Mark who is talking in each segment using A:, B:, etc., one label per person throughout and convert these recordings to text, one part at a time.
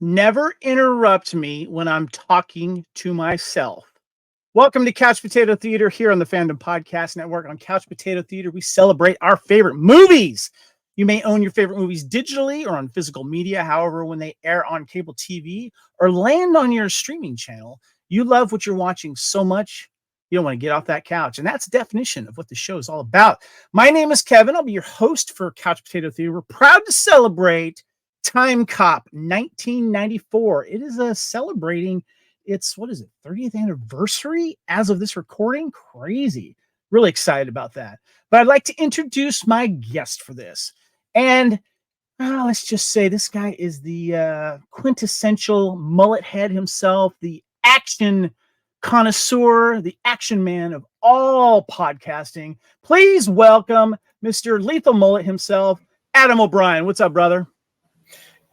A: Never interrupt me when I'm talking to myself. Welcome to Couch Potato Theater here on the Fandom Podcast Network. On Couch Potato Theater, we celebrate our favorite movies. You may own your favorite movies digitally or on physical media. However, when they air on cable TV or land on your streaming channel, you love what you're watching so much, you don't want to get off that couch. And that's the definition of what the show is all about. My name is Kevin. I'll be your host for Couch Potato Theater. We're proud to celebrate Timecop 1994. It is celebrating its, 30th anniversary as of this recording? Crazy. Really excited about that. But I'd like to introduce my guest for this. And let's just say this guy is the quintessential mullet head himself, the action connoisseur, the action man of all podcasting. Please welcome Mr. Lethal Mullet himself, Adam OBrien. What's up, brother?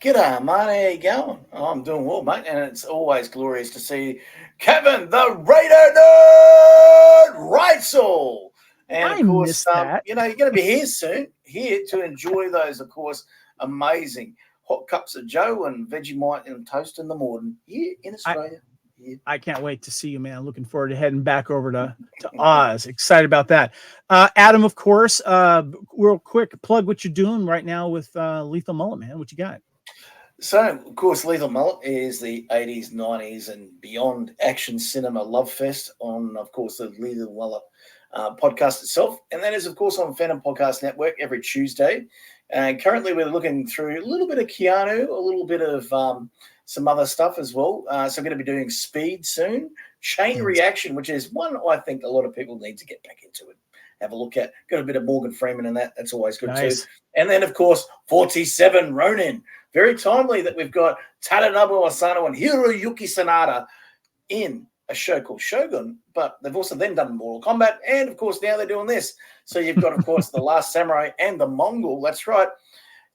B: G'day, mate. How you going? Oh, I'm doing well, mate. And it's always glorious to see Kevin, the Raider Nerd Reitzel. And of course, you're going to be here soon, here to enjoy those, of course, amazing hot cups of Joe and Vegemite and toast in the morning here in Australia.
A: I can't wait to see you, man. Looking forward to heading back over to Oz. Excited about that. Adam, of course, real quick, plug what you're doing right now with Lethal Mullet, man. What you got?
B: So, of course, Lethal Mullet is the 80s, 90s, and beyond action cinema love fest on, of course, the Lethal Mullet podcast itself. And that is, of course, on Fandom Podcast Network every Tuesday. And currently we're looking through a little bit of Keanu, a little bit of some other stuff as well. So we're going to be doing Speed soon. Chain Reaction, which is one I think a lot of people need to get back into it. Have a look at. Got a bit of Morgan Freeman in that. That's always good too. And then, of course, 47 Ronin. Very timely that we've got Tadanobu Asano and Hiroyuki Sanada in a show called Shogun, but they've also then done Mortal Kombat, and, of course, now they're doing this. So you've got, of course, The Last Samurai and The Mongol. That's right.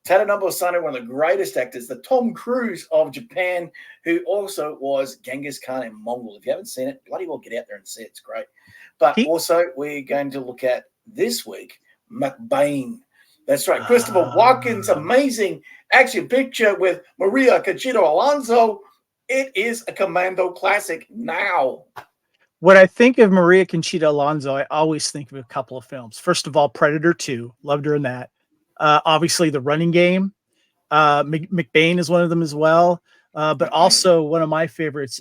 B: Tadanobu Asano, one of the greatest actors, the Tom Cruise of Japan, who also was Genghis Khan in Mongol. If you haven't seen it, bloody well get out there and see it. It's great. But also we're going to look at this week, McBain. That's right. Christopher Walken's amazing action picture with Maria Conchita Alonso. It is a Commando classic now.
A: When I think of Maria Conchita Alonso, I always think of a couple of films. First of all, Predator 2. Loved her in that. Obviously, The Running Game. McBain is one of them as well. But also one of my favorites,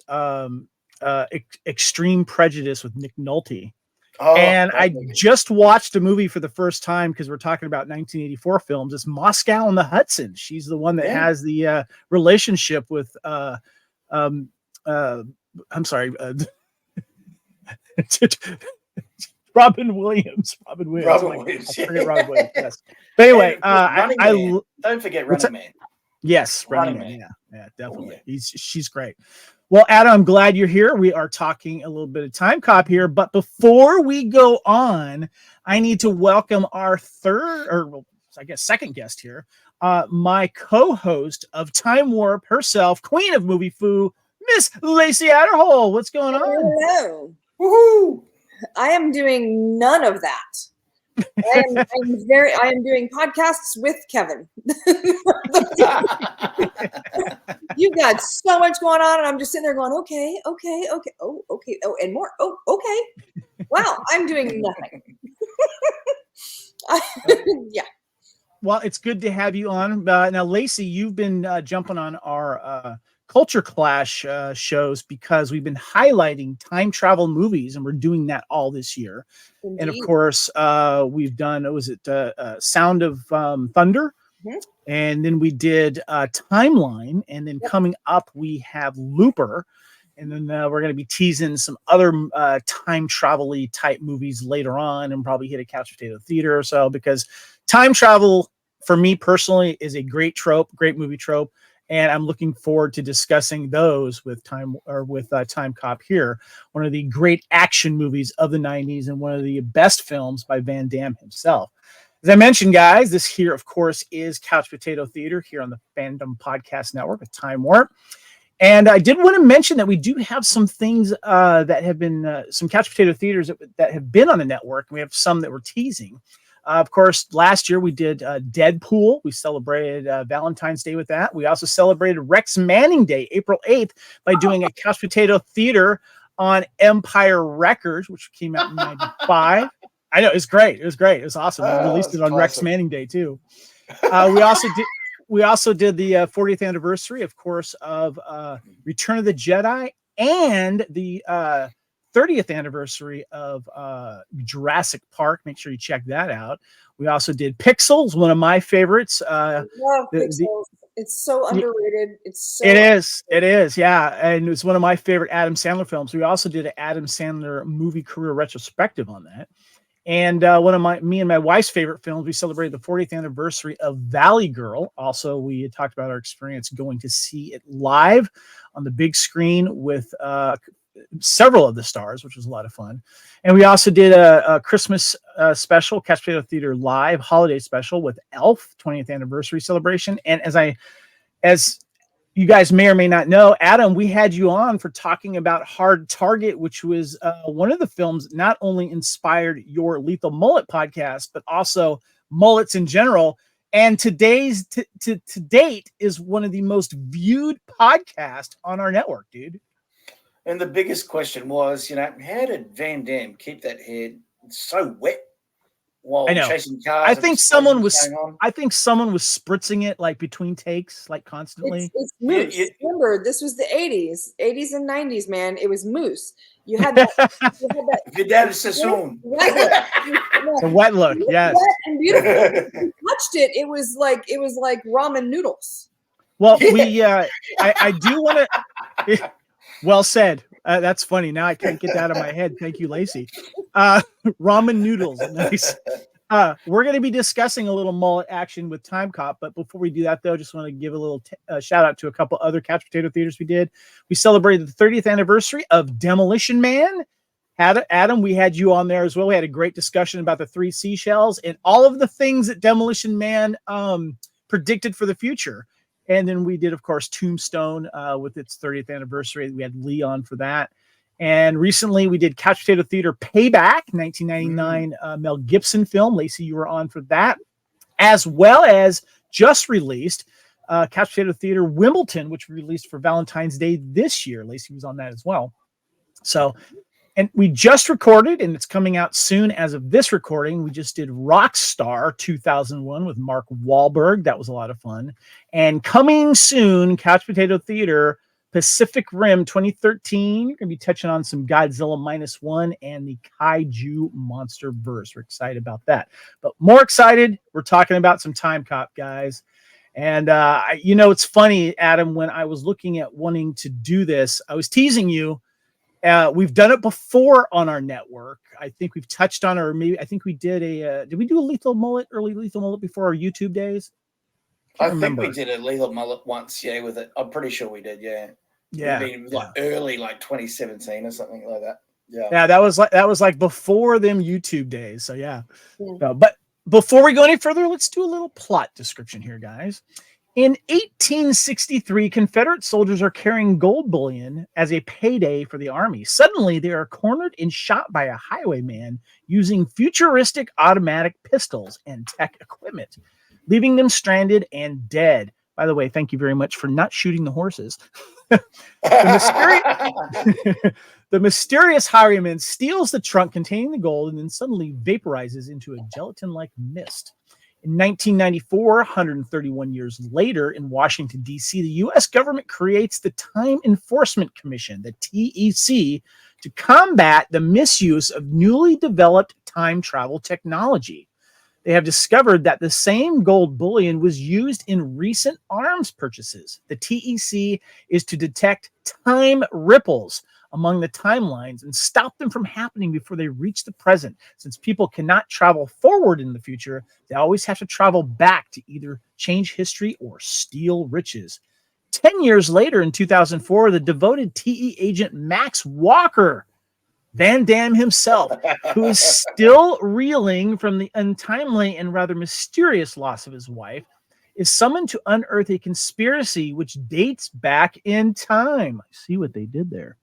A: Extreme Prejudice with Nick Nolte. And I just watched a movie for the first time because we're talking about 1984 films. It's Moscow on the Hudson. She's the one that has the relationship with I'm sorry, Robin Williams.
B: Robin Williams.
A: I forget Robin Williams. Yes. But anyway,
B: don't forget Running Man.
A: Yes, Running Man. Yeah, definitely. She's great. Well, Adam, I'm glad you're here. We are talking a little bit of Timecop here, but before we go on, I need to welcome our second guest here, my co-host of Time Warp herself, Queen of Movie Foo, Miss Lacy Adderhole. What's going on?
C: Hello.
B: Woohoo!
C: I am doing none of that. I am doing podcasts with Kevin. You've got so much going on, and I'm just sitting there going, okay. Oh, okay. Oh, and more. Oh, okay. Wow, I'm doing nothing. Yeah.
A: Well, it's good to have you on. Now, Lacy, you've been jumping on our Culture Clash shows because we've been highlighting time travel movies, and we're doing that all this year. Indeed. And of course, we've done, Sound of Thunder? Mm-hmm. And then we did Timeline, and then coming up, we have Looper. And then we're going to be teasing some other time travel-y type movies later on, and probably hit a Couch Potato Theater or so, because time travel, for me personally, is a great trope, great movie trope. And I'm looking forward to discussing those with Timecop here, one of the great action movies of the 90s and one of the best films by Van Damme himself. As I mentioned, guys, this here, of course, is Couch Potato Theater here on the Fandom Podcast Network with Time Warp. And I did want to mention that we do have some things that have been, some Couch Potato Theaters that have been on the network. And we have some that we're teasing. Of course, last year we did Deadpool. We celebrated Valentine's Day with that. We also celebrated Rex Manning Day, April 8th, by doing a Couch Potato Theater on Empire Records, which came out in 95. I know, it's great. It was great. It was awesome. We released it on Rex Manning Day, too. We also did the 40th anniversary, of course, of Return of the Jedi and the 30th anniversary of Jurassic Park. Make sure you check that out. We also did Pixels, one of my favorites.
C: I love Pixels. It's so underrated.
A: It is. Yeah. And it's one of my favorite Adam Sandler films. We also did an Adam Sandler movie career retrospective on that. And one of me and my wife's favorite films, we celebrated the 40th anniversary of Valley Girl. Also, we had talked about our experience going to see it live on the big screen with several of the stars, which was a lot of fun. And we also did a Christmas special, Couch Potato Theater Live holiday special with Elf 20th anniversary celebration. And as you guys may or may not know, Adam, we had you on for talking about Hard Target, which was one of the films not only inspired your Lethal Mullet podcast, but also mullets in general. And to date is one of the most viewed podcasts on our network, dude.
B: And the biggest question was, how did Van Damme keep that head so wet while chasing cars?
A: I think someone was spritzing it like between takes, like constantly.
C: It's mousse. Remember, this was the 80s and 90s, man. It was mousse. You had that.
B: Vidal Sassoon.
A: The wet look, yes.
C: Wet and beautiful. When you touched it, it was like ramen noodles.
A: Well, I do want to. Well said. That's funny. Now I can't get that out of my head. Thank you, Lacy. Ramen noodles. Nice. We're going to be discussing a little mullet action with Timecop. But before we do that, though, just want to give a little shout out to a couple other Couch Potato Theaters we did. We celebrated the 30th anniversary of Demolition Man. Adam, we had you on there as well. We had a great discussion about the 3 seashells and all of the things that Demolition Man predicted for the future. And then we did, of course, Tombstone with its 30th anniversary. We had Leon for that. And recently we did Couch Potato Theater Payback, 1999 Mel Gibson film. Lacy, you were on for that. As well as just released Couch Potato Theater Wimbledon, which we released for Valentine's Day this year. Lacy was on that as well. So, and we just recorded, and it's coming out soon as of this recording. We just did Rockstar 2001 with Mark Wahlberg. That was a lot of fun. And coming soon, Couch Potato Theater Pacific Rim 2013. You're going to be touching on some Godzilla -1 and the Kaiju Monster Verse. We're excited about that. But more excited, we're talking about some Timecop, guys. And, it's funny, Adam, when I was looking at wanting to do this, I was teasing you. We've done it before on our network. I think we've touched on, or maybe I think we did did we do a early Lethal Mullet before our YouTube days?
B: I think we did a Lethal Mullet once, with it. I'm pretty sure we did, yeah.
A: Yeah.
B: Early, 2017 or something like that. Yeah.
A: Yeah, that was like before them YouTube days. So yeah. But before we go any further, let's do a little plot description here, guys. In 1863, Confederate soldiers are carrying gold bullion as a payday for the army. Suddenly, they are cornered and shot by a highwayman using futuristic automatic pistols and tech equipment, leaving them stranded and dead. By the way, thank you very much for not shooting the horses. The mysterious highwayman steals the trunk containing the gold and then suddenly vaporizes into a gelatin-like mist. In 1994, 131 years later, in Washington, D.C., the U.S. government creates the Time Enforcement Commission, the TEC, to combat the misuse of newly developed time travel technology. They have discovered that the same gold bullion was used in recent arms purchases. The TEC is to detect time ripples among the timelines and stop them from happening before they reach the present. Since people cannot travel forward in the future, they always have to travel back to either change history or steal riches. 10 years later, in 2004, the devoted TE agent Max Walker, Van Damme himself, who is still reeling from the untimely and rather mysterious loss of his wife, is summoned to unearth a conspiracy which dates back in time. I see what they did there.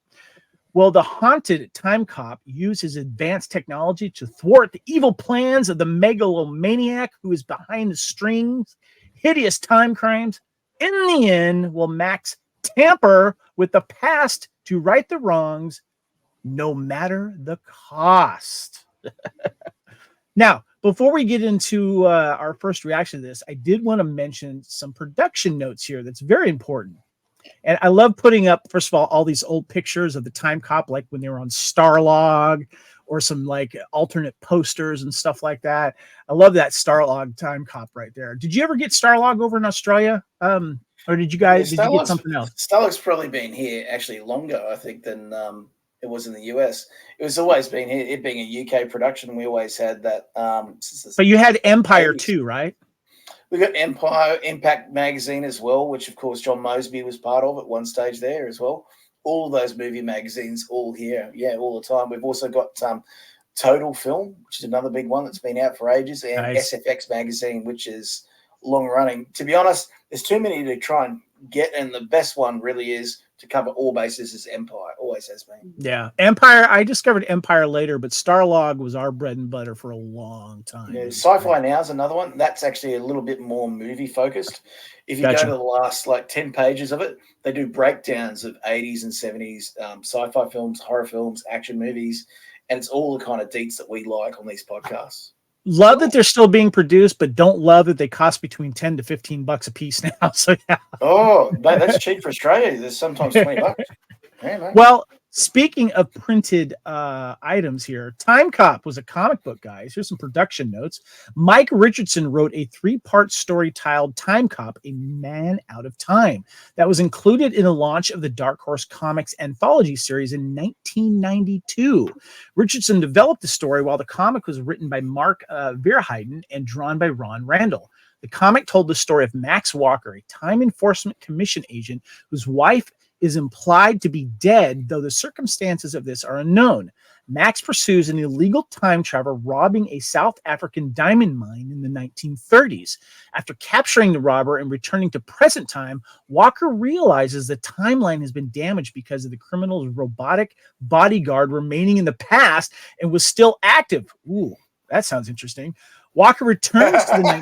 A: Well, the haunted Timecop uses advanced technology to thwart the evil plans of the megalomaniac who is behind the strings, hideous time crimes. In the end, will Max tamper with the past to right the wrongs, no matter the cost. Now, before we get into our first reaction to this, I did want to mention some production notes here that's very important. And I love putting up, first of all these old pictures of the Timecop, like when they were on Starlog, or some like alternate posters and stuff like that. I love that Starlog Timecop right there. Did you ever get Starlog over in Australia? Or did you guys, did you get something else?
B: Starlog's probably been here actually longer, I think, than it was in the US. It was always been here, it being a UK production. We always had that.
A: But you had Empire too, right?
B: We got Empire, Impact Magazine as well, which of course John Mosby was part of at one stage there as well. All those movie magazines, all here, yeah, all the time. We've also got Total Film, which is another big one that's been out for ages, and nice. SFX Magazine, which is long running. To be honest, there's too many to try and get, and the best one really is to cover all bases is Empire. Always has been.
A: Yeah, Empire. I discovered Empire later, but Starlog was our bread and butter for a long time.
B: Yeah, Sci-Fi Now is another one. That's actually a little bit more movie focused. If you go to the last 10 pages of it, they do breakdowns of 80s and 70s sci-fi films, horror films, action movies, and it's all the kind of deets that we like on these podcasts.
A: Love that they're still being produced, but don't love that they cost between $10 to $15 a piece now. So yeah.
B: Oh, mate, that's cheap for Australia. There's sometimes $20. Yeah,
A: well, speaking of printed items here, Timecop was a comic book, guys. Here's some production notes. Mike Richardson wrote a 3-part story titled Timecop, A Man Out of Time, that was included in the launch of the Dark Horse Comics anthology series in 1992. Richardson developed the story while the comic was written by Mark Verheiden and drawn by Ron Randall. The comic told the story of Max Walker, a Time Enforcement Commission agent whose wife is implied to be dead, though the circumstances of this are unknown. Max pursues an illegal time traveler robbing a South African diamond mine in the 1930s. After capturing the robber and returning to present time, Walker realizes the timeline has been damaged because of the criminal's robotic bodyguard remaining in the past and was still active. Ooh, that sounds interesting. Walker returns to the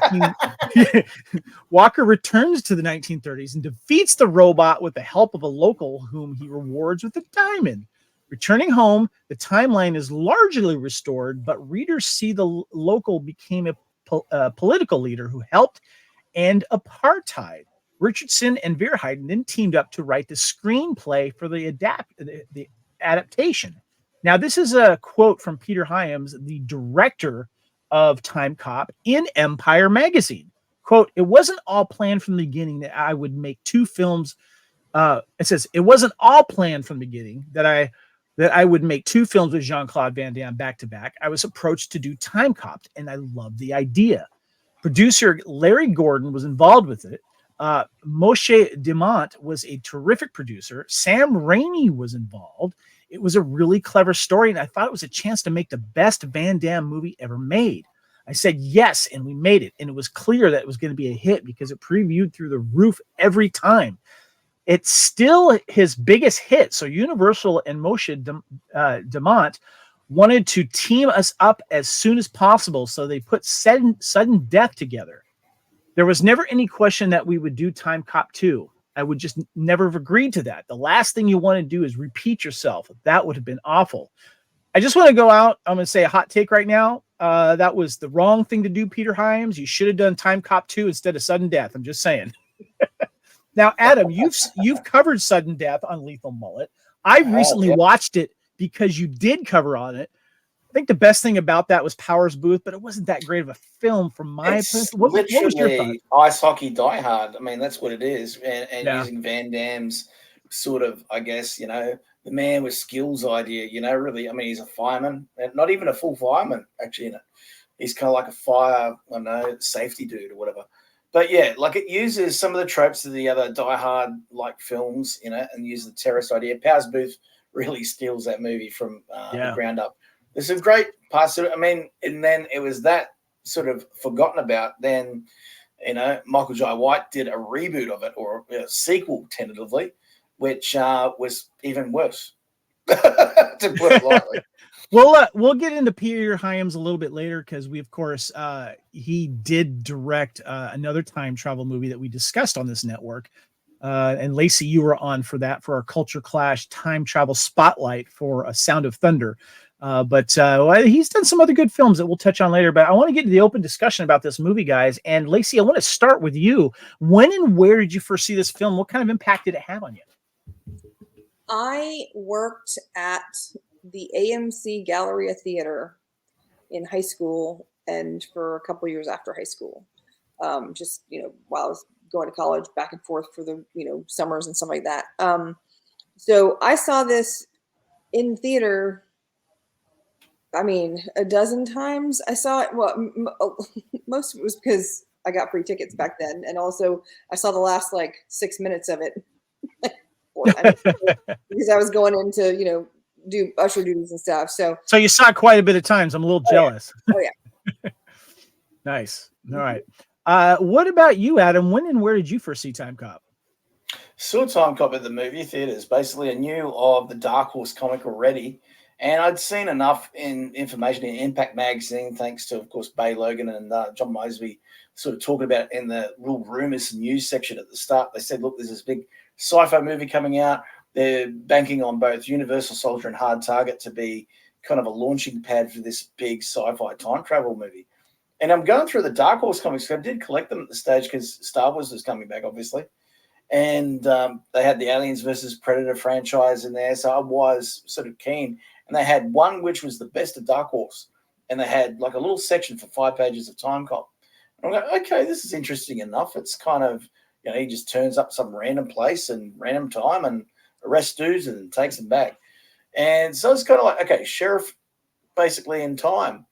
A: 1930s and defeats the robot with the help of a local whom he rewards with a diamond. Returning home, the timeline is largely restored, but readers see the local became a political leader who helped end apartheid. Richardson and Verheiden then teamed up to write the screenplay for the adaptation. Now, this is a quote from Peter Hyams, the director of Timecop, in Empire magazine. Quote, "It wasn't all planned from the beginning that I would make 2 films." It says, "It wasn't all planned from the beginning that I would make 2 films with Jean-Claude Van Damme back to back. I was approached to do Timecop, and I loved the idea. Producer Larry Gordon was involved with it. Moshe Demont was a terrific producer. Sam Raimi was involved. It was a really clever story, and I thought it was a chance to make the best Van Damme movie ever made. I said yes, and we made it, and it was clear that it was going to be a hit because it previewed through the roof every time. It's still his biggest hit, so Universal and Moshe Demont wanted to team us up as soon as possible, so they put Sudden Death together. There was never any question that we would do Timecop 2. I would just never have agreed to that. The last thing you want to do is repeat yourself. That would have been awful. I just want to go out. I'm going to say a hot take right now. That was the wrong thing to do, Peter Hyams. You should have done Timecop 2 instead of Sudden Death. I'm just saying." Now, Adam, you've covered Sudden Death on Lethal Mullet. I recently watched it because you did cover on it. I think the best thing about that was Powers Booth, but it wasn't that great of a film from my opinion. What was your thought?
B: Ice Hockey Die Hard. I mean, that's what it is. And using Van Damme's sort of, I guess, the man with skills idea, really. I mean, he's a fireman, not even a full fireman, actually. He's kind of like a fire, I don't know, safety dude or whatever. But yeah, it uses some of the tropes of the other Die Hard films, and use the terrorist idea. Powers Booth really steals that movie from the ground up. There's some great parts of it. I mean, and then it was that sort of forgotten about. Then, Michael Jai White did a reboot of it, or a sequel tentatively, which was even worse. to put it lightly.
A: We'll get into Peter Hyams a little bit later because we, of course, he did direct another time travel movie that we discussed on this network. And Lacy, you were on for that for our Culture Clash time travel spotlight for A Sound of Thunder. But he's done some other good films that we'll touch on later. But I want to get to the open discussion about this movie, guys. And Lacy, I want to start with you. When and where did you first see this film? What kind of impact did it have on you?
C: I worked at the AMC Galleria Theater in high school and for a couple years after high school. Just, while I was going to college back and forth for the, summers and stuff like that. So I saw this in theater, a dozen times. I saw it, most of it was because I got free tickets back then. And also I saw the last 6 minutes of it because I was going into, do usher duties and stuff. So
A: you saw it quite a bit of times. I'm a little jealous.
C: Oh yeah.
A: Nice. All right. What about you, Adam? When and where did you first see Timecop?
B: Saw Timecop at the movie theaters. Basically, I knew of the Dark Horse comic already, and I'd seen enough information in Impact magazine, thanks to, of course, Bay Logan and John Mosby, sort of talking about it in the little rumors and news section at the start. They said, look, there's this big sci-fi movie coming out. They're banking on both Universal Soldier and Hard Target to be kind of a launching pad for this big sci-fi time travel movie. And I'm going through the Dark Horse comics. I did collect them at the stage because Star Wars was coming back, obviously. And they had the Aliens versus Predator franchise in there. So I was sort of keen. And they had one which was the best of Dark Horse. And they had a little section for 5 pages of Timecop. And I'm going, okay, this is interesting enough. It's kind of, he just turns up some random place and random time and arrests dudes and takes them back. And so it's kind of okay, sheriff basically in time.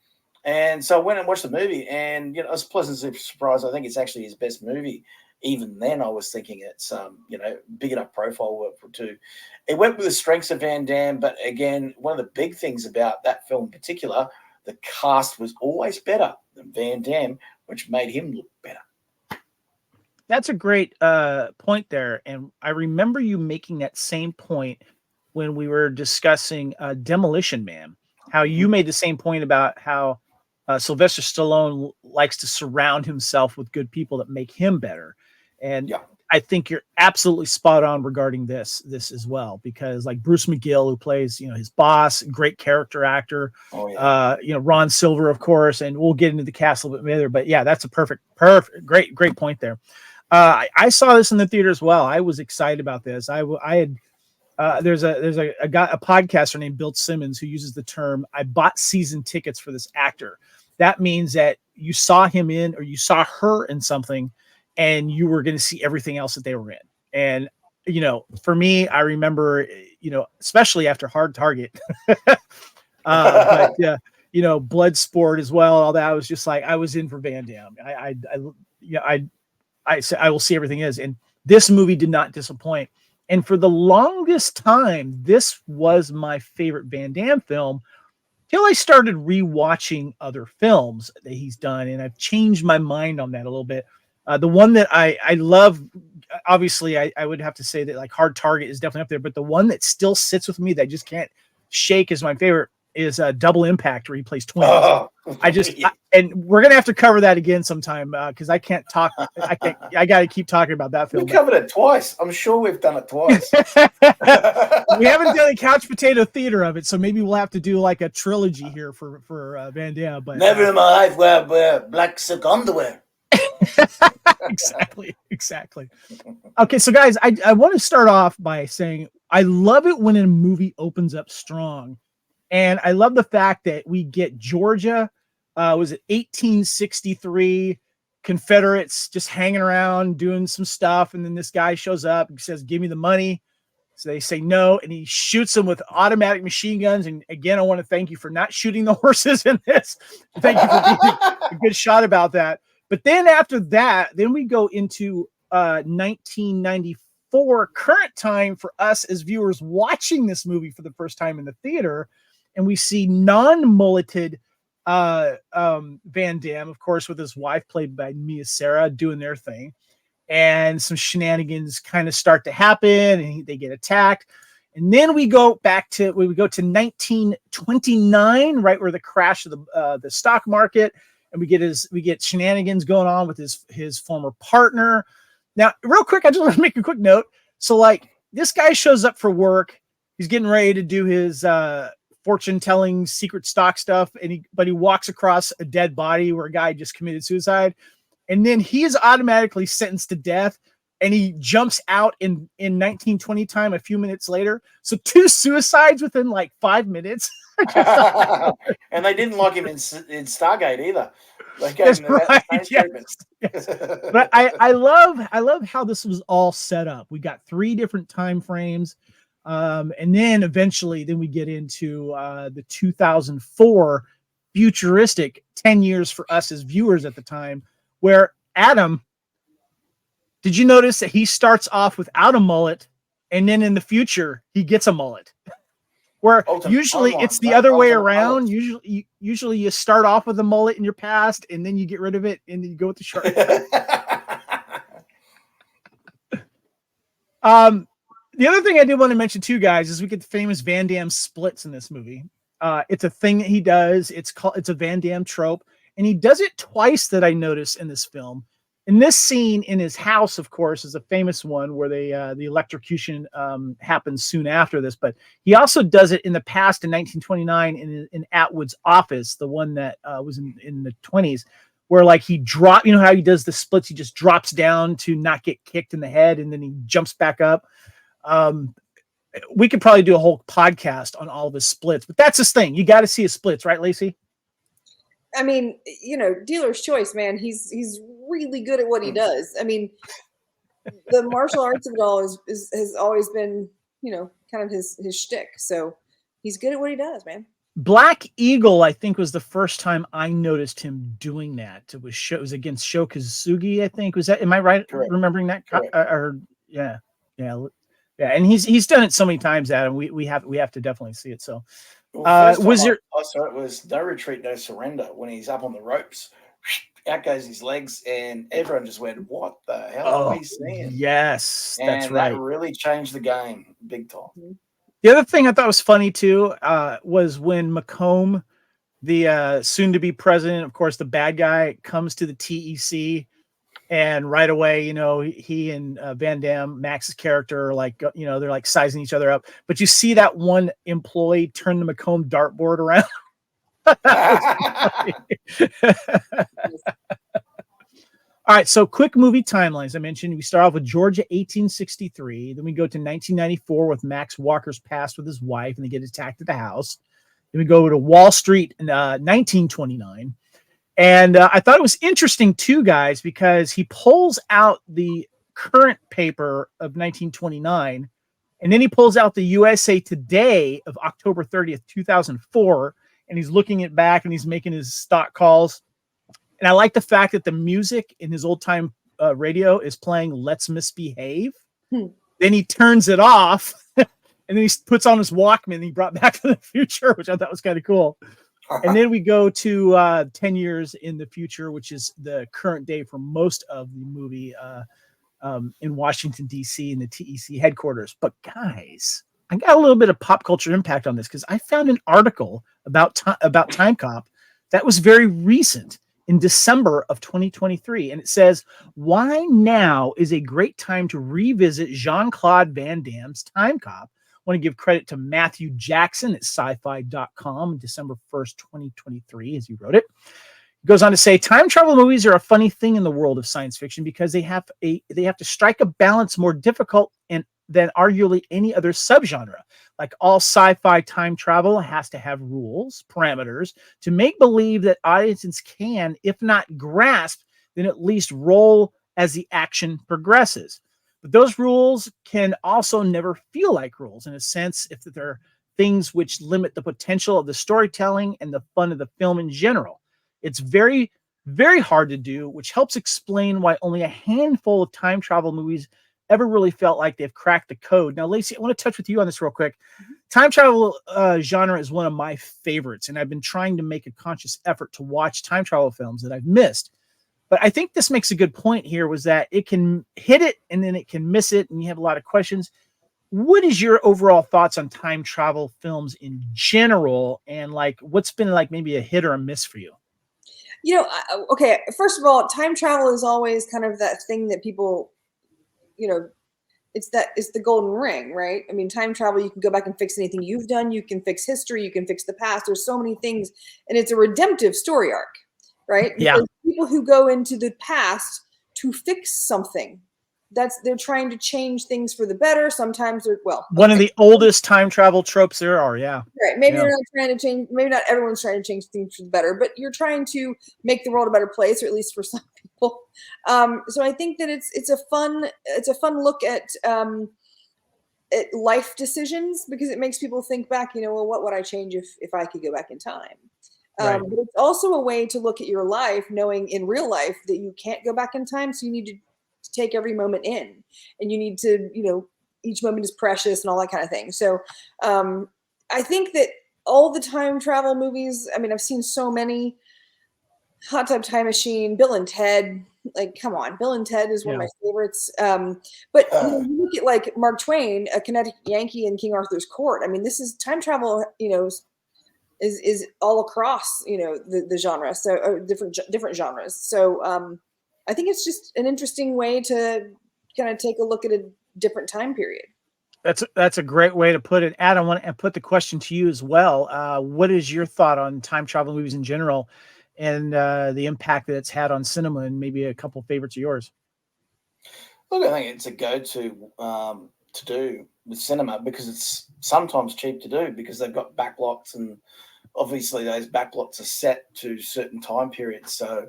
B: And so I went and watched the movie, and I was pleasantly surprised. I think it's actually his best movie. Even then, I was thinking it's big enough profile work for two. It went with the strengths of Van Damme, but again, one of the big things about that film in particular, the cast was always better than Van Damme, which made him look better.
A: That's a great point there, and I remember you making that same point when we were discussing Demolition Man. How you made the same point about how Sylvester Stallone likes to surround himself with good people that make him better. And yeah. I think you're absolutely spot on regarding this as well, because Bruce McGill, who plays, his boss, great character actor, Ron Silver, of course, and we'll get into the cast a little bit later, but yeah, that's a perfect, great point there. I saw this in the theater as well. I was excited about this. I had, there's a guy, a podcaster named Bill Simmons, who uses the term, I bought season tickets for this actor. That means that you saw him in, or you saw her in something, and you were going to see everything else that they were in. And, for me, I remember, especially after Hard Target, but Bloodsport as well. All that, I was just I was in for Van Damme. I said, I will see everything is. And this movie did not disappoint. And for the longest time, this was my favorite Van Damme film till I started rewatching other films that he's done. And I've changed my mind on that a little bit. The one that I love, obviously, I would have to say that Hard Target is definitely up there. But the one that still sits with me that I just can't shake as my favorite is Double Impact, where he plays twins. Oh, and we're gonna have to cover that again sometime because I can't talk. I got to keep talking about that film.
B: We covered it twice. I'm sure we've done it twice.
A: We haven't done a couch potato theater of it, so maybe we'll have to do a trilogy here for Van Damme. But
B: never in my life wear black silk underwear.
A: Exactly. Okay, so guys, I want to start off by saying I love it when a movie opens up strong. And I love the fact that we get Georgia, was it 1863, Confederates just hanging around doing some stuff. And then this guy shows up and says, give me the money. So they say no. And he shoots them with automatic machine guns. And again, I want to thank you for not shooting the horses in this. Thank you for being a good shot about that. But then after that, then we go into 1994, current time for us as viewers watching this movie for the first time in the theater. And we see non-mulleted Van Damme, of course, with his wife, played by Mia Sara, doing their thing. And some shenanigans kind of start to happen, and they get attacked. And then we go to 1929, right where the crash of the stock market, and we get shenanigans going on with his former partner. Now, real quick, I just want to make a quick note. So, like, this guy shows up for work. He's getting ready to do his fortune-telling secret stock stuff, but he walks across a dead body where a guy just committed suicide, and then he is automatically sentenced to death. And he jumps out in 1920 time a few minutes later. So 2 suicides within like 5 minutes.
B: And they didn't lock him in Stargate either. They gave
A: That's
B: him that
A: right,
B: same treatment.
A: yes. But I love how this was all set up. We got 3 different time frames. And then eventually we get into the 2004 futuristic 10 years for us as viewers at the time, where Adam, did you notice that he starts off without a mullet, and then in the future he gets a mullet? Where usually it's the other way around. Usually you start off with a mullet in your past, and then you get rid of it, and then you go with the short. The other thing I did want to mention too, guys, is we get the famous Van Damme splits in this movie. It's a thing that he does. It's a Van Damme trope, and he does it twice that I noticed in this film. In this scene in his house, of course, is a famous one where the electrocution happens soon after this. But he also does it in the past in 1929 in Atwood's office, the one that was in the 20s, where like he dropped, you know how he does the splits? He just drops down to not get kicked in the head, and then he jumps back up. We could probably do a whole podcast on all of his splits, but that's his thing. You got to see his splits, right, Lacy?
C: I mean, dealer's choice, man. He's really good at what he does. I mean, the martial arts of it all has always been, kind of his shtick. So he's good at what he does, man.
A: Black Eagle, I think, was the first time I noticed him doing that. It was against Sho Kazugi, I think. Was that? Am I right?
B: Correct.
A: Remembering that?
B: Correct.
A: Yeah. And he's done it so many times, Adam. We have to definitely see it. So.
B: It was No Retreat, No Surrender when he's up on the ropes. Out goes his legs, and everyone just went, "What the hell are we seeing?"
A: Yes, that's
B: and
A: right.
B: That really changed the game big time.
A: The other thing I thought was funny too was when McComb, the soon-to-be president, of course, the bad guy, comes to the TEC. And right away, he and Van Damme, Max's character, are they're like sizing each other up. But you see that one employee turn the McComb dartboard around. All right, so quick movie timelines. I mentioned we start off with Georgia, 1863. Then we go to 1994 with Max Walker's past with his wife, and they get attacked at the house. Then we go to Wall Street in 1929. And I thought it was interesting, too, guys, because he pulls out the current paper of 1929, and then he pulls out the USA Today of October 30th, 2004, and he's looking it back, and he's making his stock calls. And I like the fact that the music in his old-time radio is playing Let's Misbehave. Then he turns it off, and then he puts on his Walkman, and he brought Back to the Future, which I thought was kind of cool. And then we go to 10 years in the future, which is the current day for most of the movie in Washington, D.C. in the TEC headquarters. But guys, I got a little bit of pop culture impact on this because I found an article about Timecop that was very recent in December of 2023. And it says, why now is a great time to revisit Jean-Claude Van Damme's Timecop? I want to give credit to Matthew Jackson at sci-fi.com, December 1st, 2023, as he wrote it. He goes on to say, time travel movies are a funny thing in the world of science fiction because they have to strike a balance more difficult than arguably any other subgenre. Like all sci-fi, time travel has to have rules, parameters, to make believe that audiences can, if not grasp, then at least roll as the action progresses. But those rules can also never feel like rules in a sense if they're things which limit the potential of the storytelling and the fun of the film in general. It's very, very hard to do, which helps explain why only a handful of time travel movies ever really felt like they've cracked the code. Now, Lacy, I want to touch with you on this real quick. Time travel genre is one of my favorites, and I've been trying to make a conscious effort to watch time travel films that I've missed. But I think this makes a good point here was that it can hit it and then it can miss it, and you have a lot of questions. what is your overall thoughts on time travel films in general, and like what's been like maybe a hit or a miss for you?
C: Okay, first of all, time travel is always kind of that thing that people, it's the golden ring, right? I mean, time travel, you can go back and fix anything you've done, you can fix history, you can fix the past. There's so many things, and it's a redemptive story arc, right?
A: Yeah.
C: Because people who go into the past to fix something, they're trying to change things for the better. Sometimes
A: one of the oldest time travel tropes there are. Yeah.
C: Right. Maybe they're not trying to change. Maybe not everyone's trying to change things for the better, but you're trying to make the world a better place, or at least for some people. So I think that it's a fun look at life decisions, because it makes people think back. Well, what would I change if I could go back in time?
A: Right.
C: But it's also a way to look at your life, knowing in real life that you can't go back in time. So you need to take every moment in, and you need to, each moment is precious and all that kind of thing. So I think that all the time travel movies, I mean, I've seen so many. Hot Tub Time Machine, Bill and Ted, like, come on, Bill and Ted is one of my favorites. But you look at like Mark Twain, A Connecticut Yankee, and King Arthur's Court. I mean, this is time travel, is all across, the genre. So different genres. So I think it's just an interesting way to kind of take a look at a different time period.
A: That's a great way to put it. Adam, I want to put the question to you as well. What is your thought on time travel movies in general, and the impact that it's had on cinema, and maybe a couple favorites of yours?
B: Look, I think it's a go-to to do with cinema, because it's sometimes cheap to do, because they've got backlots, and obviously those backlots are set to certain time periods. So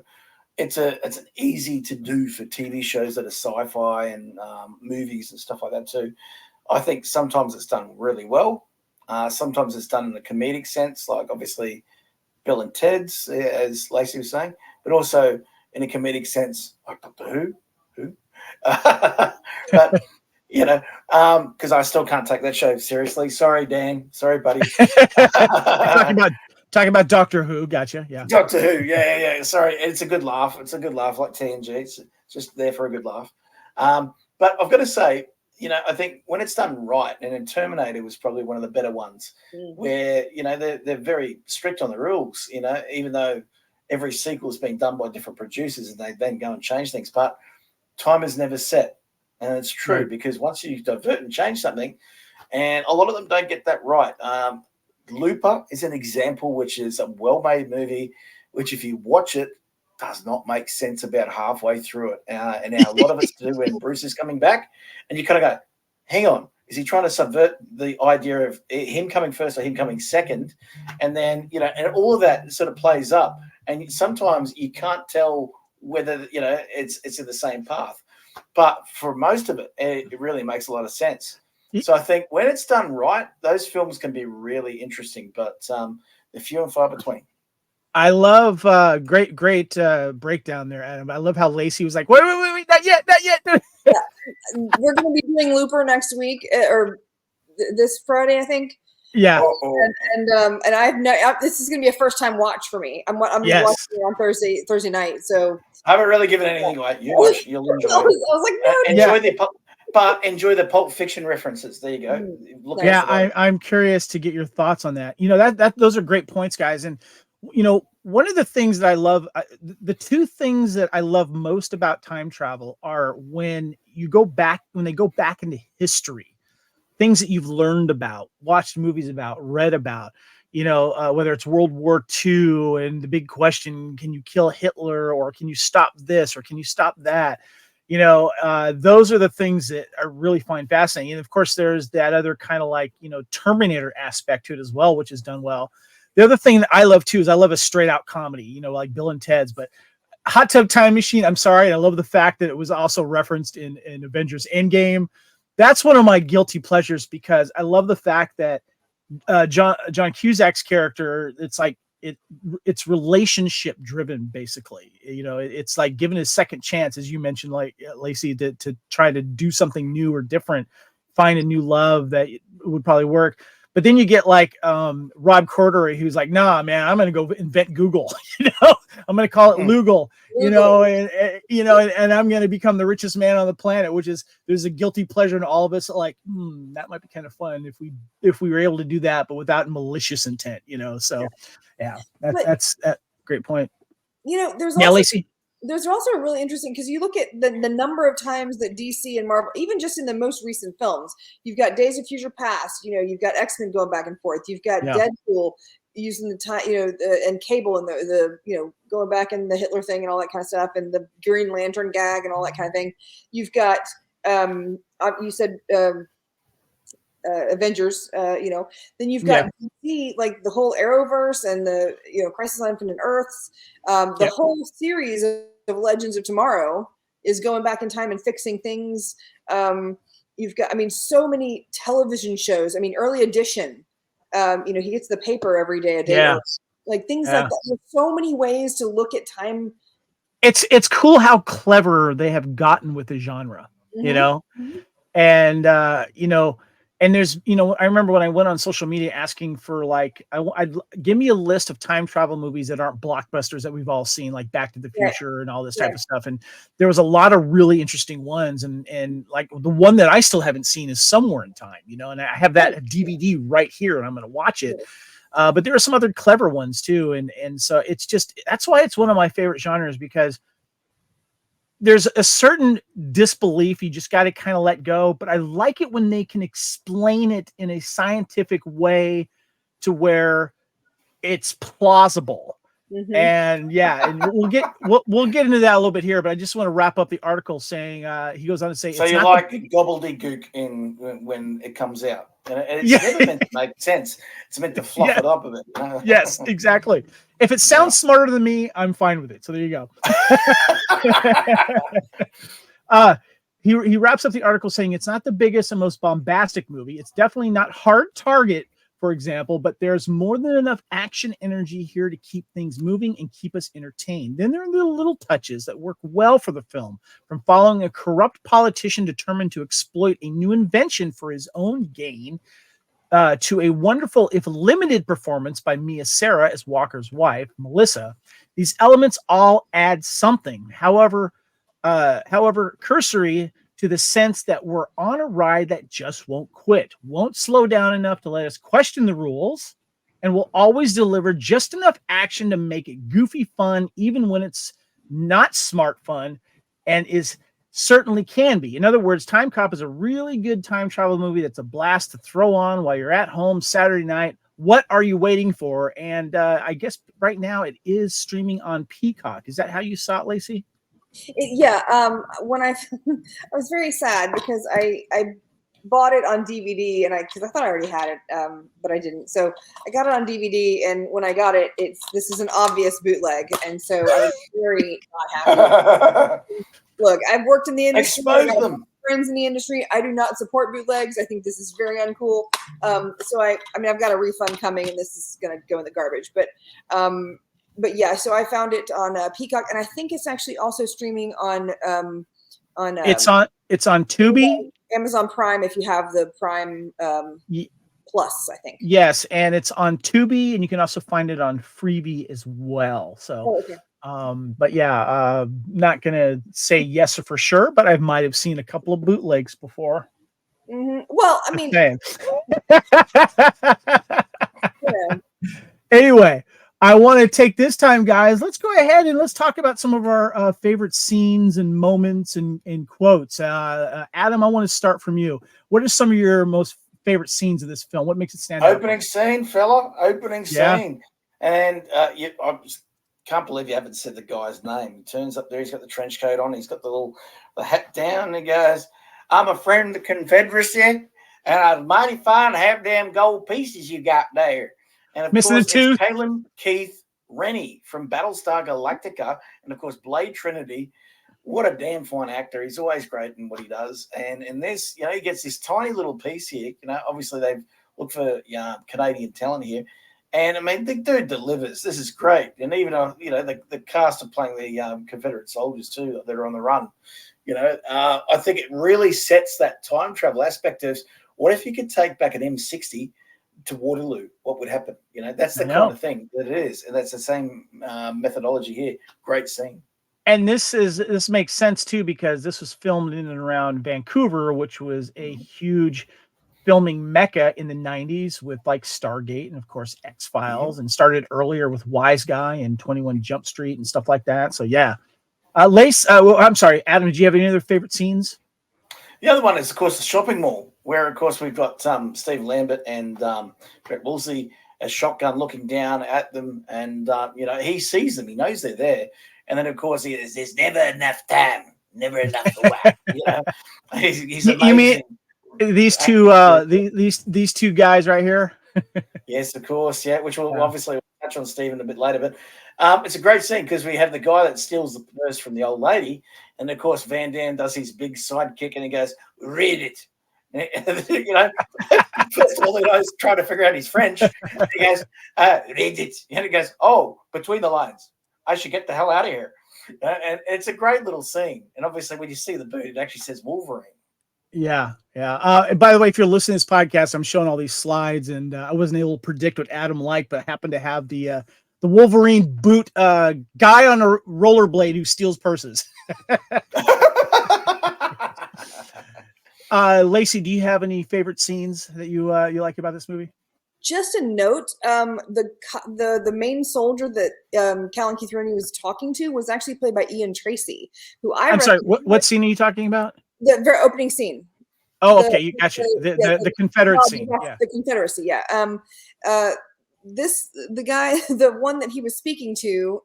B: it's an easy to do for TV shows that are sci-fi and movies and stuff like that too. I think sometimes it's done really well. Sometimes it's done in a comedic sense, like obviously Bill and Ted's, as Lacy was saying, but also in a comedic sense, like Doctor Who. But, because I still can't take that show seriously. Sorry, Dan. Sorry, buddy.
A: Talking about Doctor Who. Gotcha. Yeah.
B: Doctor Who. Yeah. Sorry. It's a good laugh. It's a good laugh, like TNG. It's just there for a good laugh. But I've got to say, I think when it's done right, and in Terminator was probably one of the better ones, where, they're very strict on the rules, even though every sequel is being done by different producers and they then go and change things. But time is never set. And it's true, right, because once you divert and change something, and a lot of them don't get that right. Looper is an example, which is a well-made movie, which if you watch it, does not make sense about halfway through it. And now a lot of it's to do when Bruce is coming back, and you kind of go, hang on, is he trying to subvert the idea of him coming first or him coming second? And then, and all of that sort of plays up. And sometimes you can't tell whether, it's in the same path. But for most of it, it really makes a lot of sense. So I think when it's done right, those films can be really interesting, but they're few and far between.
A: I love great breakdown there, Adam. I love how Lacy was like, wait, not yet.
C: Yeah. We're going to be doing Looper next week, or this Friday, I think.
A: Yeah.
C: And this is going to be a first time watch for me. I'm watching it on Thursday night. So
B: I haven't really given anything away. You'll enjoy it.
C: I was like, no.
B: Enjoy the Pulp Fiction references. There you go.
A: I'm curious to get your thoughts on that. Those are great points, guys. And one of the things that I love, the two things that I love most about time travel are when they go back into history, things that you've learned about, watched movies about, read about, whether it's World War II and the big question, can you kill Hitler, or can you stop this, or can you stop that? Those are the things that I really find fascinating. And of course, there's that other kind of like, Terminator aspect to it as well, which is done well. The other thing that I love too is I love a straight out comedy, like Bill and Ted's, but Hot Tub Time Machine, I'm sorry. I love the fact that it was also referenced in Avengers Endgame. That's one of my guilty pleasures, because I love the fact that John Cusack's character, it's like it's relationship driven, basically. It's like giving a second chance, as you mentioned, like Lacy, to try to do something new or different, find a new love that would probably work. But then you get like Rob Corddry, who's like, nah, man, I'm going to go invent Google. I'm going to call it Lugal. and I'm going to become the richest man on the planet, which is, there's a guilty pleasure in all of us. Like, that might be kind of fun if we were able to do that, but without malicious intent, So that's great point.
C: There's also really interesting, because you look at the number of times that DC and Marvel, even just in the most recent films, you've got Days of Future Past, you've got X-Men going back and forth, you've got Deadpool using the time, and Cable and the going back in the Hitler thing and all that kind of stuff, and the Green Lantern gag and all that kind of thing. You've got you said Avengers, then you've got DC, like the whole Arrowverse and the Crisis on Infinite Earths, the whole series of Legends of Tomorrow is going back in time and fixing things. You've got, so many television shows. Early Edition, he gets the paper every day, a day, like things like that. There's so many ways to look at time.
A: It's cool how clever they have gotten with the genre, and and there's, I remember when I went on social media asking for I'd give me a list of time travel movies that aren't blockbusters that we've all seen, like Back to the Future and all this type of stuff. And there was a lot of really interesting ones. And like the one that I still haven't seen is Somewhere in Time, and I have that DVD right here and I'm going to watch it. But there are some other clever ones too. And so that's why it's one of my favorite genres, because there's a certain disbelief you just got to kind of let go. But I like it when they can explain it in a scientific way to where it's plausible. And and we'll get into that a little bit here, but I just want to wrap up the article saying, he goes on to say,
B: so you like gobbledygook when it comes out. It's never meant to make sense. It's meant to fluff it up a bit.
A: Yes, exactly. If it sounds smarter than me, I'm fine with it. So there you go. He wraps up the article saying it's not the biggest and most bombastic movie. It's definitely not Hard Target, for example, but there's more than enough action energy here to keep things moving and keep us entertained. Then there are the little touches that work well for the film, from following a corrupt politician determined to exploit a new invention for his own gain, to a wonderful, if limited, performance by Mia Sara as Walker's wife, Melissa. These elements all add something, however cursory, to the sense that we're on a ride that just won't quit, won't slow down enough to let us question the rules, and will always deliver just enough action to make it goofy fun, even when it's not smart fun, and certainly can be. In other words, Timecop is a really good time travel movie that's a blast to throw on while you're at home Saturday night. What are you waiting for? And I guess right now it is streaming on Peacock. Is that how you saw it, Lacy?
C: When I was very sad because I bought it on DVD because I thought I already had it, but I didn't. So I got it on DVD, and when I got it, this is an obvious bootleg, and so I was very not happy. Look, I've worked in the industry.
B: Expose them.
C: Friends in the industry. I do not support bootlegs. I think this is very uncool. So I've got a refund coming, and this is going to go in the garbage. But yeah, so I found it on Peacock, and I think it's actually also streaming on
A: it's on Tubi,
C: Amazon Prime, if you have the Prime Plus, I think.
A: Yes, and it's on Tubi, and you can also find it on Freebie as well. So, but yeah, not gonna say yes for sure, but I might have seen a couple of bootlegs before.
C: Well, I mean,
A: Anyway, I want to take this time, guys. Let's go ahead and let's talk about some of our favorite scenes and moments and quotes. Adam, I want to start from you. What are some of your most favorite scenes of this film? What makes it stand out?
B: Opening scene, fella. Opening scene. And I just can't believe you haven't said the guy's name. He turns up there. He's got the trench coat on. He's got the hat down. And he goes, "I'm a friend of the Confederacy, and it's mighty fine to have them gold pieces you got there." And of
A: Missing
B: course,
A: the tooth.
B: it's Caleb Keith Rennie from Battlestar Galactica, and of course, Blade Trinity. What a damn fine actor. He's always great in what he does. And in this, he gets this tiny little piece here. Obviously they've looked for Canadian talent here. And I mean, the dude delivers. This is great. And even, the cast of playing the Confederate soldiers too that are on the run. I think it really sets that time travel aspect of what if you could take back an M60 to Waterloo? What would happen? That's the kind of thing that it is. And that's the same methodology here. Great scene.
A: And this makes sense too, because this was filmed in and around Vancouver, which was a huge filming mecca in the 90s with like Stargate and of course X-Files, and started earlier with Wise Guy and 21 Jump Street and stuff like that. So yeah. Lace, I'm sorry, Adam, do you have any other favorite scenes?
B: The other one is, of course, the shopping mall, where, of course, we've got Steve Lambert and Brett Woolsey as shotgun looking down at them. And, he sees them. He knows they're there. And then, of course, he is, there's never enough time, never enough to whack. He's amazing.
A: You mean these two guys right here?
B: Yes, of course. Yeah, which we'll obviously touch on Stephen a bit later. But it's a great scene because we have the guy that steals the purse from the old lady. And, of course, Van Damme does his big sidekick and he goes, read it. First of all, he's trying to figure out his French. He goes, read it. And he goes, oh, between the lines. I should get the hell out of here. And it's a great little scene. And obviously, when you see the boot, it actually says Wolverine.
A: Yeah. And by the way, if you're listening to this podcast, I'm showing all these slides, and I wasn't able to predict what Adam liked, but I happened to have the Wolverine boot guy on a rollerblade who steals purses. Lacy, do you have any favorite scenes that you like about this movie?
C: Just a note: the main soldier that Callan Keith Rooney was talking to was actually played by Ian Tracy, who I'm
A: sorry. What scene are you talking about?
C: The very opening scene.
A: Oh, okay, you gotcha. The Confederate scene. Yeah.
C: The Confederacy. Yeah. The guy, the one that he was speaking to,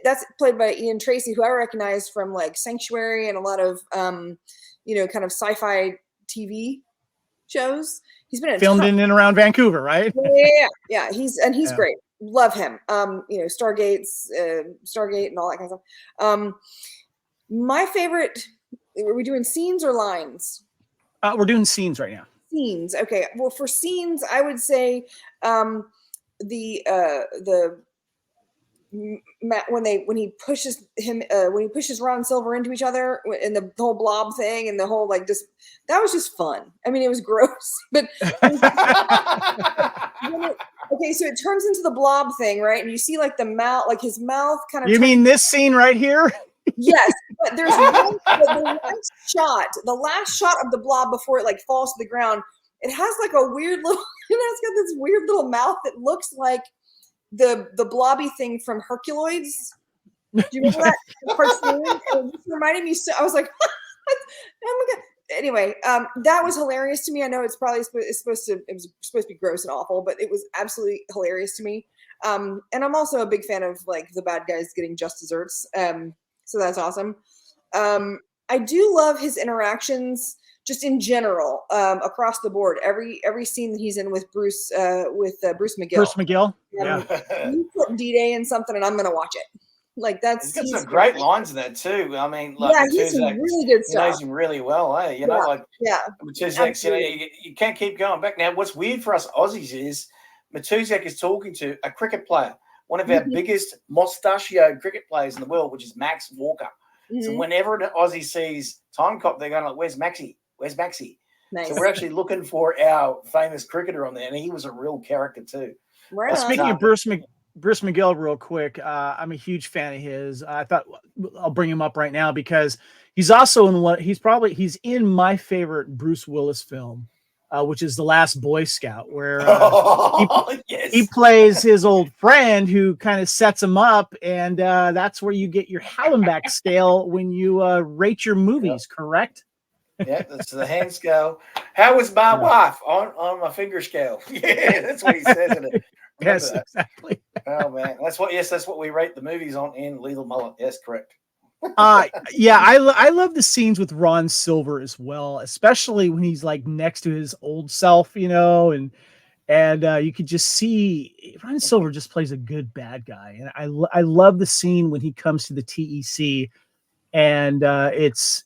C: that's played by Ian Tracy, who I recognize from like Sanctuary and a lot of kind of sci-fi TV shows. He's been
A: filmed in and around Vancouver, right?
C: Yeah. He's great. Love him. Stargate and all that kind of stuff. My favorite. Are we doing scenes or lines?
A: We're doing scenes right now.
C: Scenes. Okay. Well, for scenes, I would say when he pushes Ron Silver into each other and the whole blob thing and the whole that was just fun. I mean, it was gross, but okay, so it turns into the blob thing, right? And you see like the mouth, like his mouth kind of.
A: You mean this scene right here?
C: Yes, but there's the last shot of the blob before it like falls to the ground. It has like a weird little, it's got this weird little mouth that looks like the blobby thing from Herculoids. Do you remember that cartoon? It just reminded me. So I was like, oh my god. Anyway, that was hilarious to me. I know it's probably supposed to be gross and awful, but it was absolutely hilarious to me. And I'm also a big fan of like the bad guys getting just desserts. So that's awesome. I do love his interactions just in general, across the board. Every scene that he's in with Bruce McGill.
A: Bruce McGill. Yeah.
C: You put D-Day in something and I'm going to watch it. Like
B: he's got some great lines in that too. I mean,
C: he's some really good stuff.
B: He knows him really well, eh? Matuzak, you can't keep going back. Now, what's weird for us Aussies is Matuzak is talking to a cricket player, one of our biggest mustachioed cricket players in the world, which is Max Walker. Mm-hmm. So whenever an Aussie sees Timecop, they're going like, "Where's Maxie? Where's Maxie?" Nice. So we're actually looking for our famous cricketer on there, and he was a real character too.
A: Right. Speaking of Bruce McGill, real quick, I'm a huge fan of his. I thought I'll bring him up right now because he's also in he's in my favorite Bruce Willis film, which is The Last Boy Scout, where he plays his old friend who kind of sets him up, and that's where you get your Hallenbach scale when you rate your movies, correct?
B: Yeah, that's the hand scale. How was my wife on my finger scale? Yeah, that's what he says in it.
A: Yes, exactly.
B: Oh man, that's what we rate the movies on in Lethal Mullet. Yes, correct.
A: I love the scenes with Ron Silver as well, especially when he's like next to his old self, and you could just see Ron Silver just plays a good bad guy, and I love the scene when he comes to the TEC, and it's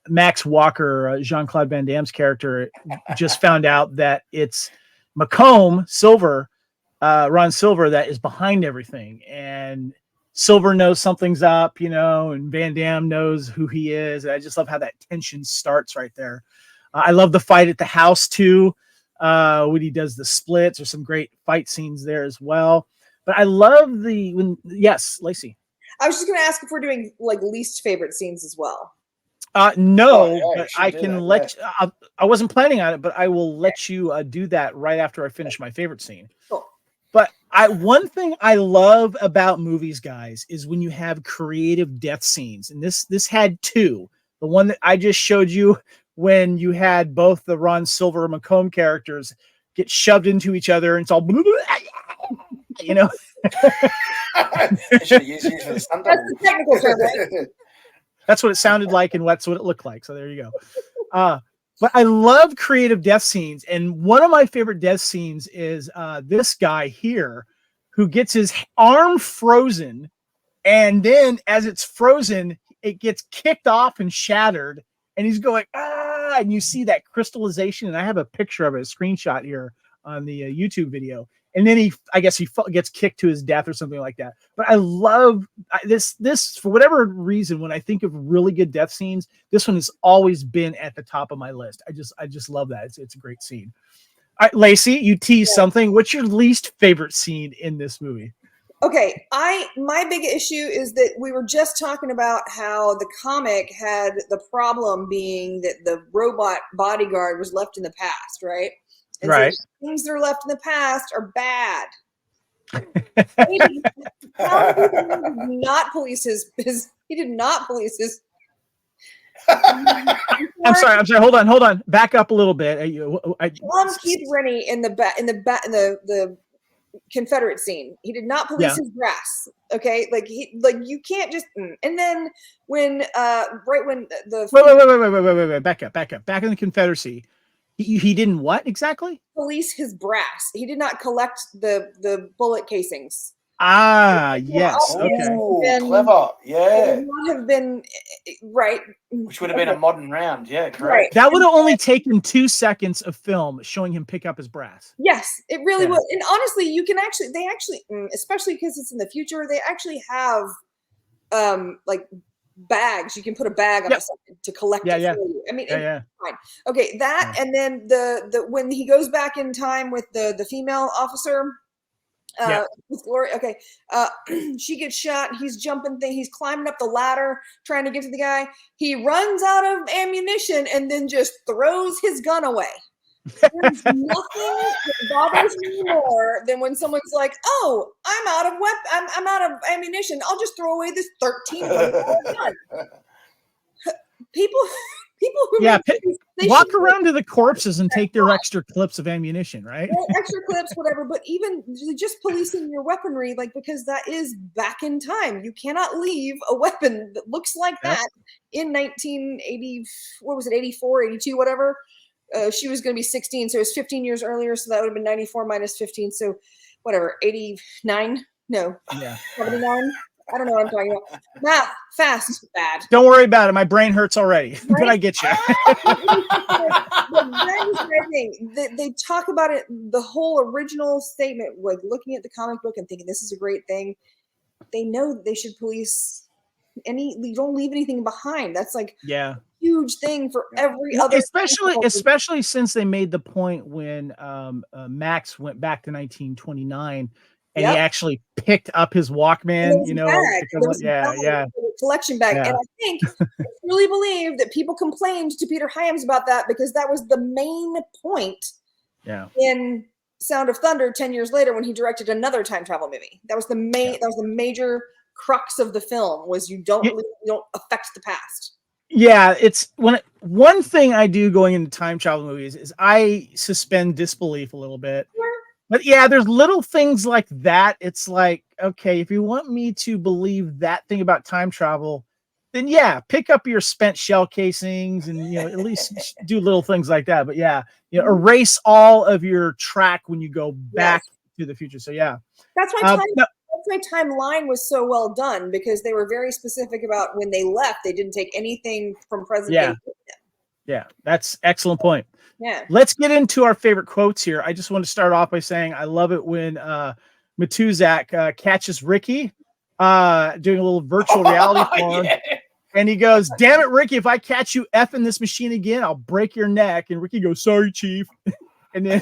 A: Max Walker, Jean-Claude Van Damme's character, just found out that it's Macomb Silver, Ron Silver, that is behind everything, and Silver knows something's up, and Van Damme knows who he is. And I just love how that tension starts right there. I love the fight at the house too, when he does the splits. There's some great fight scenes there as well. But I love yes, Lacy.
C: I was just going to ask if we're doing like least favorite scenes as well.
A: No,
B: Oh, yeah,
A: but
B: you
A: I
B: should do
A: can
B: that,
A: let I wasn't planning on it, but I will let you do that right after I finish my favorite scene.
C: Cool.
A: But one thing I love about movies, guys, is when you have creative death scenes. And this had two. The one that I just showed you when you had both the Ron Silver and Macomb characters get shoved into each other and it's all you know.
B: I should have used these for the stunt
C: That's
B: double.
C: the technical term, right?
A: That's what it sounded like and that's what it looked like. So there you go. But I love creative death scenes. And one of my favorite death scenes is this guy here who gets his arm frozen. And then as it's frozen, it gets kicked off and shattered. And he's going, ah, and you see that crystallization. And I have a picture of it, a screenshot here on the YouTube video. And then I guess he gets kicked to his death or something like that. But I love this for whatever reason. When I think of really good death scenes, this one has always been at the top of my list. I just love that. It's a great scene. All right, Lacy, you teased something. What's your least favorite scene in this movie?
C: Okay, my big issue is that we were just talking about how the comic had the problem being that the robot bodyguard was left in the past, right? And
A: right.
C: So things that are left in the past are bad. He did not police his. He did not police his.
A: I'm sorry. Hold on. Back up a little bit.
C: Keith Rennie in the Confederate scene. He did not police his brass. Okay, you can't just. And then when right when the
A: wait. Back up. Back in the Confederacy. He didn't what exactly?
C: Police his brass. He did not collect the bullet casings.
A: Yes.
B: Okay. Clever. Yeah.
C: Would not have been right.
B: Which would have been a modern round. Yeah, correct.
C: Right.
A: That would have only taken 2 seconds of film showing him pick up his brass.
C: Yes, it really would. And honestly, they actually, especially because it's in the future, they actually have like bags. You can put a bag on something to collect it for you. I mean, fine. Okay, that and then the when he goes back in time with the female officer with Gloria. Okay, she gets shot. He's jumping he's climbing up the ladder trying to get to the guy. He runs out of ammunition and then just throws his gun away. There's nothing that bothers me more than when someone's like, "Oh, I'm out of ammunition. I'll just throw away this $1,300 gun." People who
A: walk around to the corpses and take their extra clips of ammunition, right?
C: Extra clips, whatever. But even just policing your weaponry, because that is back in time. You cannot leave a weapon that looks like that in 1980. What was it? 84, 82, whatever. She was going to be 16, so it was 15 years earlier. So that would have been 94 minus 15. So whatever, 89? No.
A: Yeah.
C: 79? I don't know what I'm talking about. Math, fast, bad.
A: Don't worry about it. My brain hurts already. Right? But I get you.
C: They talk about it, the whole original statement, like looking at the comic book and thinking this is a great thing. They know that they should police you don't leave anything behind. That's huge thing for every other,
A: especially since they made the point when Max went back to 1929 and he actually picked up his Walkman,
C: collection bag. And I think I really believe that people complained to Peter Hyams about that because that was the main point in Sound of Thunder 10 years later when he directed another time travel movie. That was the major crux of the film was you don't affect the past.
A: Yeah, it's one thing I do going into time travel movies is I suspend disbelief a little bit. But there's little things like that. It's like, okay, if you want me to believe that thing about time travel, then pick up your spent shell casings and at least do little things like that. But erase all of your track when you go back to the future. So
C: that's why my timeline was so well done because they were very specific about when they left. They didn't take anything from present day with them.
A: Yeah, that's excellent point.
C: Yeah.
A: Let's get into our favorite quotes here. I just want to start off by saying I love it when Matuzak catches Ricky doing a little virtual reality for him. And he goes, "Damn it, Ricky, if I catch you effing this machine again, I'll break your neck." And Ricky goes, "Sorry, Chief." And then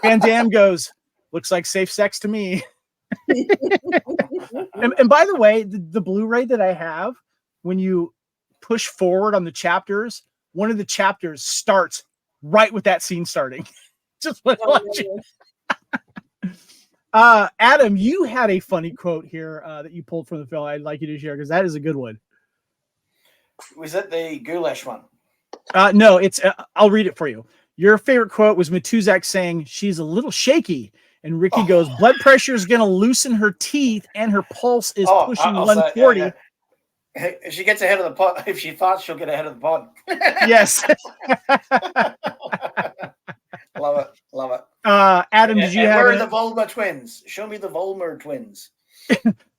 A: Van Damme goes, "Looks like safe sex to me." And by the way, the Blu-ray that I have, when you push forward on the chapters, one of the chapters starts right with that scene starting. Just watching. Adam, you had a funny quote here that you pulled from the film. I'd like you to share because that is a good one.
B: Was that the goulash one?
A: No, it's. I'll read it for you. Your favorite quote was Matuzak saying, "She's a little shaky," and Ricky goes, "Blood pressure is going to loosen her teeth, and her pulse is pushing 140."
B: Say, if she gets ahead of the pod, if she farts, she'll get ahead of the pod.
A: Yes.
B: Love it.
A: Adam, did you have?
B: Where are the Volmer twins? Show me the Volmer twins.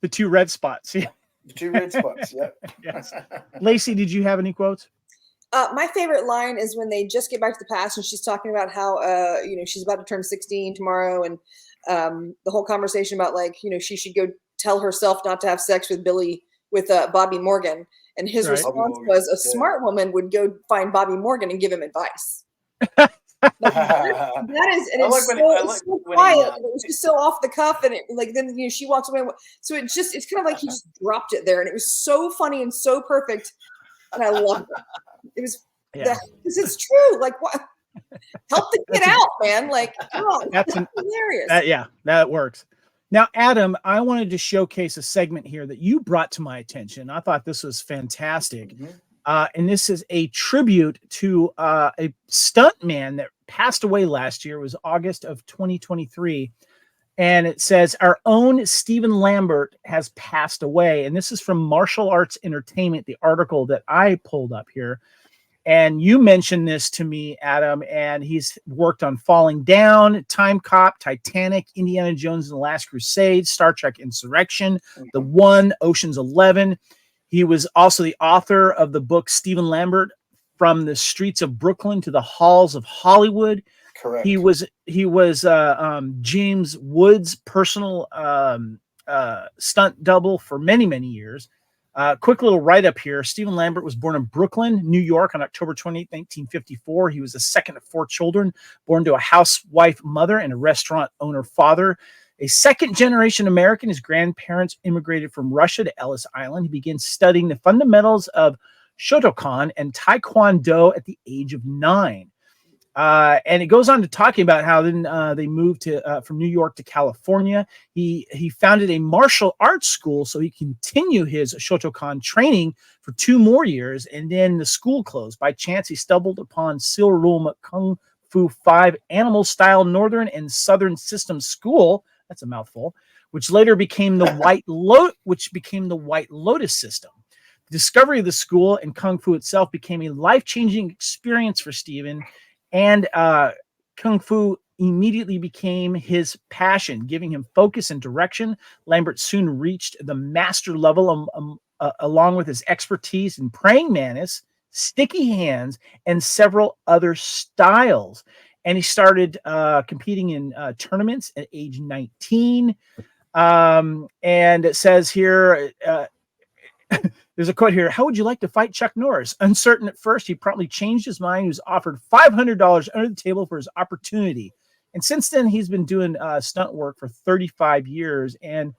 A: The two red spots. Yeah.
B: The two red spots. Yeah.
A: Yes. Lacy, did you have any quotes?
C: My favorite line is when they just get back to the past and she's talking about how she's about to turn 16 tomorrow, and the whole conversation about she should go tell herself not to have sex with Bobby Morgan, and his response was a smart woman would go find Bobby Morgan and give him advice. That is, and it's so quiet. It was just so off the cuff, and then she walks away. So it's kind of like he just dropped it there, and it was so funny and so perfect, and I loved it. It was because it's true. Like, what? Help the kid out, man. Like, come on, that's hilarious.
A: That works. Now, Adam, I wanted to showcase a segment here that you brought to my attention. I thought this was fantastic. Mm-hmm. And this is a tribute to a stuntman that passed away last year. It was August of 2023. And it says, our own Stephen Lambert has passed away. And this is from Martial Arts Entertainment, the article that I pulled up here. And you mentioned this to me, Adam, and he's worked on Falling Down, Timecop, Titanic, Indiana Jones and the Last Crusade, Star Trek Insurrection, The One, Ocean's 11. He was also the author of the book Stephen Lambert, From the Streets of Brooklyn to the Halls of Hollywood.
B: Correct.
A: He was James Woods' personal stunt double for many, many years. Quick little write-up here. Stephen Lambert was born in Brooklyn, New York on October 28, 1954. He was the second of 4 children, born to a housewife mother and a restaurant owner father. A second-generation American, his grandparents immigrated from Russia to Ellis Island. He began studying the fundamentals of Shotokan and Taekwondo at the age of 9. And it goes on to talking about how then they moved from New York to California. He founded a martial arts school so he continue his Shotokan training for 2 more years, and then the school closed. By chance, he stumbled upon Silrum Kung Fu 5 Animal-Style Northern and Southern System School. That's a mouthful. Which later became the White Lotus system. The discovery of the school and Kung Fu itself became a life-changing experience for Stephen. And Kung Fu immediately became his passion, giving him focus and direction. Lambert soon reached the master level along with his expertise in praying mantis, sticky hands, and several other styles. And he started competing in tournaments at age 19. And it says here... There's a quote here. How would you like to fight Chuck Norris? Uncertain at first, he promptly changed his mind. He was offered $500 under the table for his opportunity. And since then, he's been doing stunt work for 35 years. And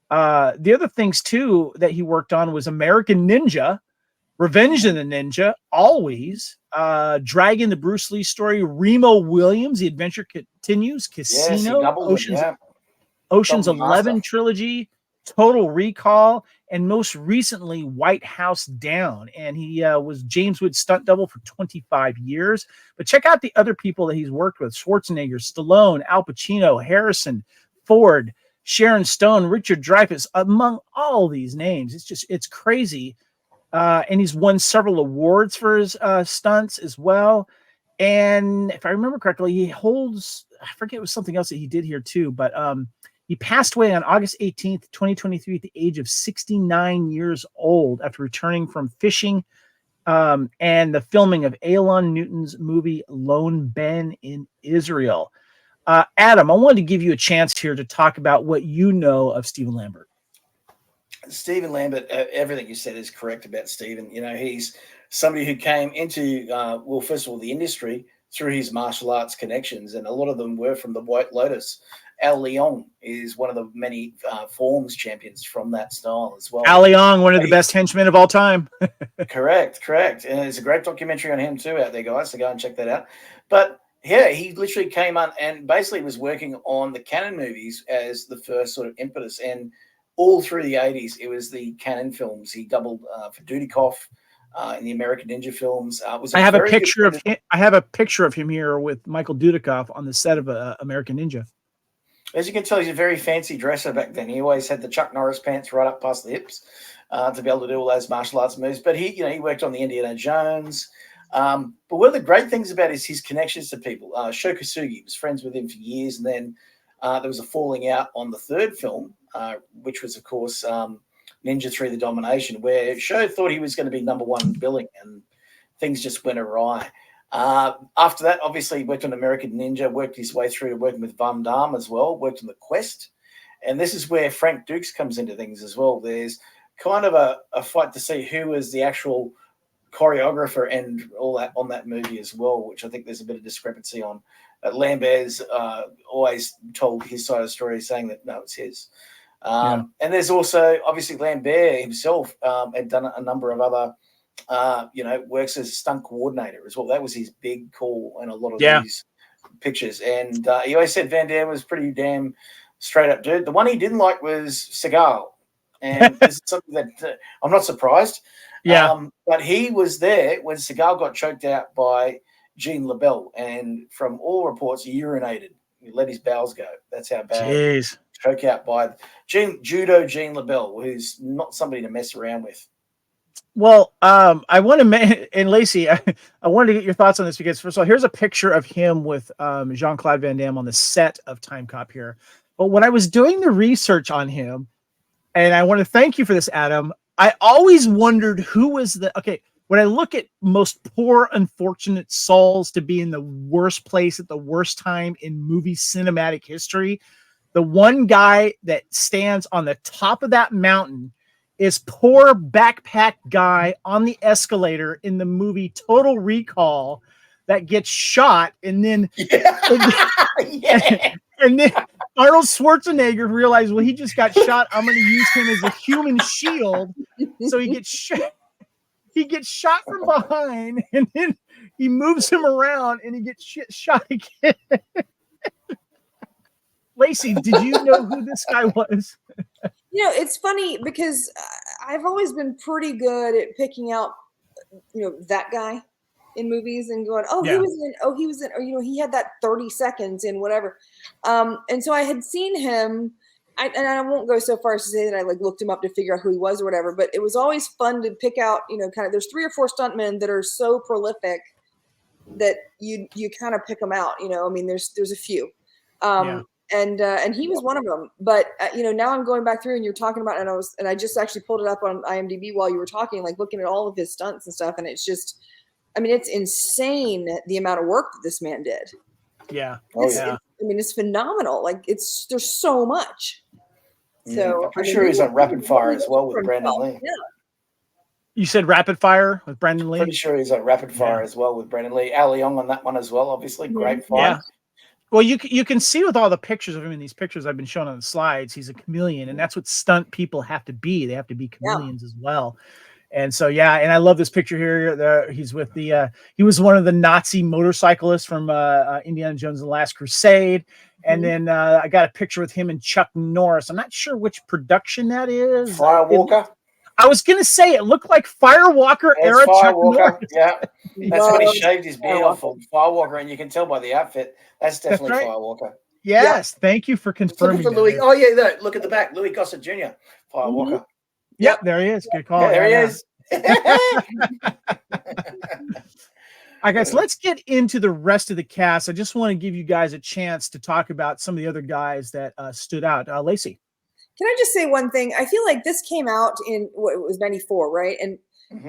A: the other things, too, that he worked on was American Ninja, Revenge of the Ninja, Always, Dragon, the Bruce Lee story, Remo Williams, The Adventure Continues, Casino, Ocean's 11 trilogy, Total Recall, and most recently White House Down. And he was James Wood's stunt double for 25 years. But check out the other people that he's worked with: Schwarzenegger, Stallone, Al Pacino, Harrison, Ford, Sharon Stone, Richard Dreyfuss, among all these names. It's crazy. And he's won several awards for his stunts as well. And if I remember correctly, he holds, I forget, it was something else that he did here too, but he passed away on August 18th, 2023 at the age of 69 years old after returning from fishing and the filming of Alon Newton's movie Lone Ben in Israel. Adam, I wanted to give you a chance here to talk about what you know of Stephen Lambert.
B: Stephen Lambert, everything you said is correct about Stephen. You know, he's somebody who came into, first of all, the industry through his martial arts connections, and a lot of them were from the White Lotus. Al Leong is one of the many forms champions from that style as well.
A: Al Leong, one of the best henchmen of all time.
B: Correct. And there's a great documentary on him too out there, guys, so go and check that out. But yeah, he literally came on and basically was working on the Cannon movies as the first sort of impetus. And all through the 80s, it was the Cannon films. He doubled for Dudikoff in the American Ninja films.
A: I have a picture of him. I have a picture of him here with Michael Dudikoff on the set of American Ninja.
B: As you can tell, he's a very fancy dresser back then. He always had the Chuck Norris pants right up past the hips to be able to do all those martial arts moves. But he worked on the Indiana Jones. But one of the great things about his connections to people. Sho Kosugi was friends with him for years, and then there was a falling out on the third film, which was, of course, Ninja 3: The Domination, where Sho thought he was going to be number one billing, and things just went awry. After that, obviously, he worked on American Ninja, worked his way through to working with Van Damme as well, worked on The Quest. And this is where Frank Dukes comes into things as well. There's kind of a fight to see who was the actual choreographer and all that on that movie as well, which I think there's a bit of discrepancy on. Lambert's always told his side of the story, saying that, no, it's his. And there's also, obviously, Lambert himself had done a number of other works as a stunt coordinator as well. That was his big call in a lot of these pictures. And he always said Van Damme was pretty damn straight up dude. The one he didn't like was Seagal. And this is something that I'm not surprised. But he was there when Seagal got choked out by Jean LaBelle. And from all reports, he urinated. He let his bowels go. That's how bad. Choke out by Judo Jean LaBelle, who's not somebody to mess around with.
A: Well, I want to, and Lacy, I wanted to get your thoughts on this because, first of all, here's a picture of him with Jean-Claude Van Damme on the set of Timecop here. But when I was doing the research on him, and I want to thank you for this, Adam, I always wondered who was when I look at most poor, unfortunate souls to be in the worst place at the worst time in movie cinematic history, the one guy that stands on the top of that mountain is poor backpack guy on the escalator in the movie Total Recall that gets shot, and then and then Arnold Schwarzenegger realized, well, he just got shot. I'm going to use him as a human shield. So he gets shot. He gets shot from behind, and then he moves him around, and he gets shot again. Lacy, did you know who this guy was?
C: It's funny because I've always been pretty good at picking out, that guy in movies and going, he was in, or, he had that 30 seconds in whatever. And so I had seen him, and I won't go so far as to say that I looked him up to figure out who he was or whatever, but it was always fun to pick out, there's 3 or 4 stuntmen that are so prolific that you kind of pick them out, there's a few. And he was one of them, but now I'm going back through and you're talking about, and I just actually pulled it up on IMDb while you were talking, looking at all of his stunts and stuff. And it's just, it's insane the amount of work that this man did.
A: Yeah.
C: It's phenomenal. There's so much. So
B: I'm pretty sure he's on Rapid Fire as well with Brandon Lee.
C: Yeah.
A: You said Rapid Fire with Brandon Lee?
B: Pretty sure he's on Rapid Fire as well with Brandon Lee. Al Leong on that one as well, obviously. Great fight.
A: Yeah. Well, you can see with all the pictures of him in these pictures I've been showing on the slides, he's a chameleon, and that's what stunt people have to be. They have to be chameleons as well. And so, and I love this picture here. He's with he was one of the Nazi motorcyclists from Indiana Jones and the Last Crusade. And then I got a picture with him and Chuck Norris. I'm not sure which production that is.
B: Firewalker.
A: I was going to say it looked like Firewalker era Chuck Norris.
B: Yeah, that's when he shaved his beard off of Firewalker, and you can tell by the outfit that's definitely Firewalker.
A: Yes, thank you for confirming.
B: For Louis. Oh yeah, look at the back, Louis Gosa Jr. Firewalker.
A: Yep, there he is. Good call.
B: Yeah, there he is.
A: All right, guys, let's get into the rest of the cast. I just want to give you guys a chance to talk about some of the other guys that stood out. Lacy.
C: Can I just say one thing? I feel like this came out in it was 94, right? And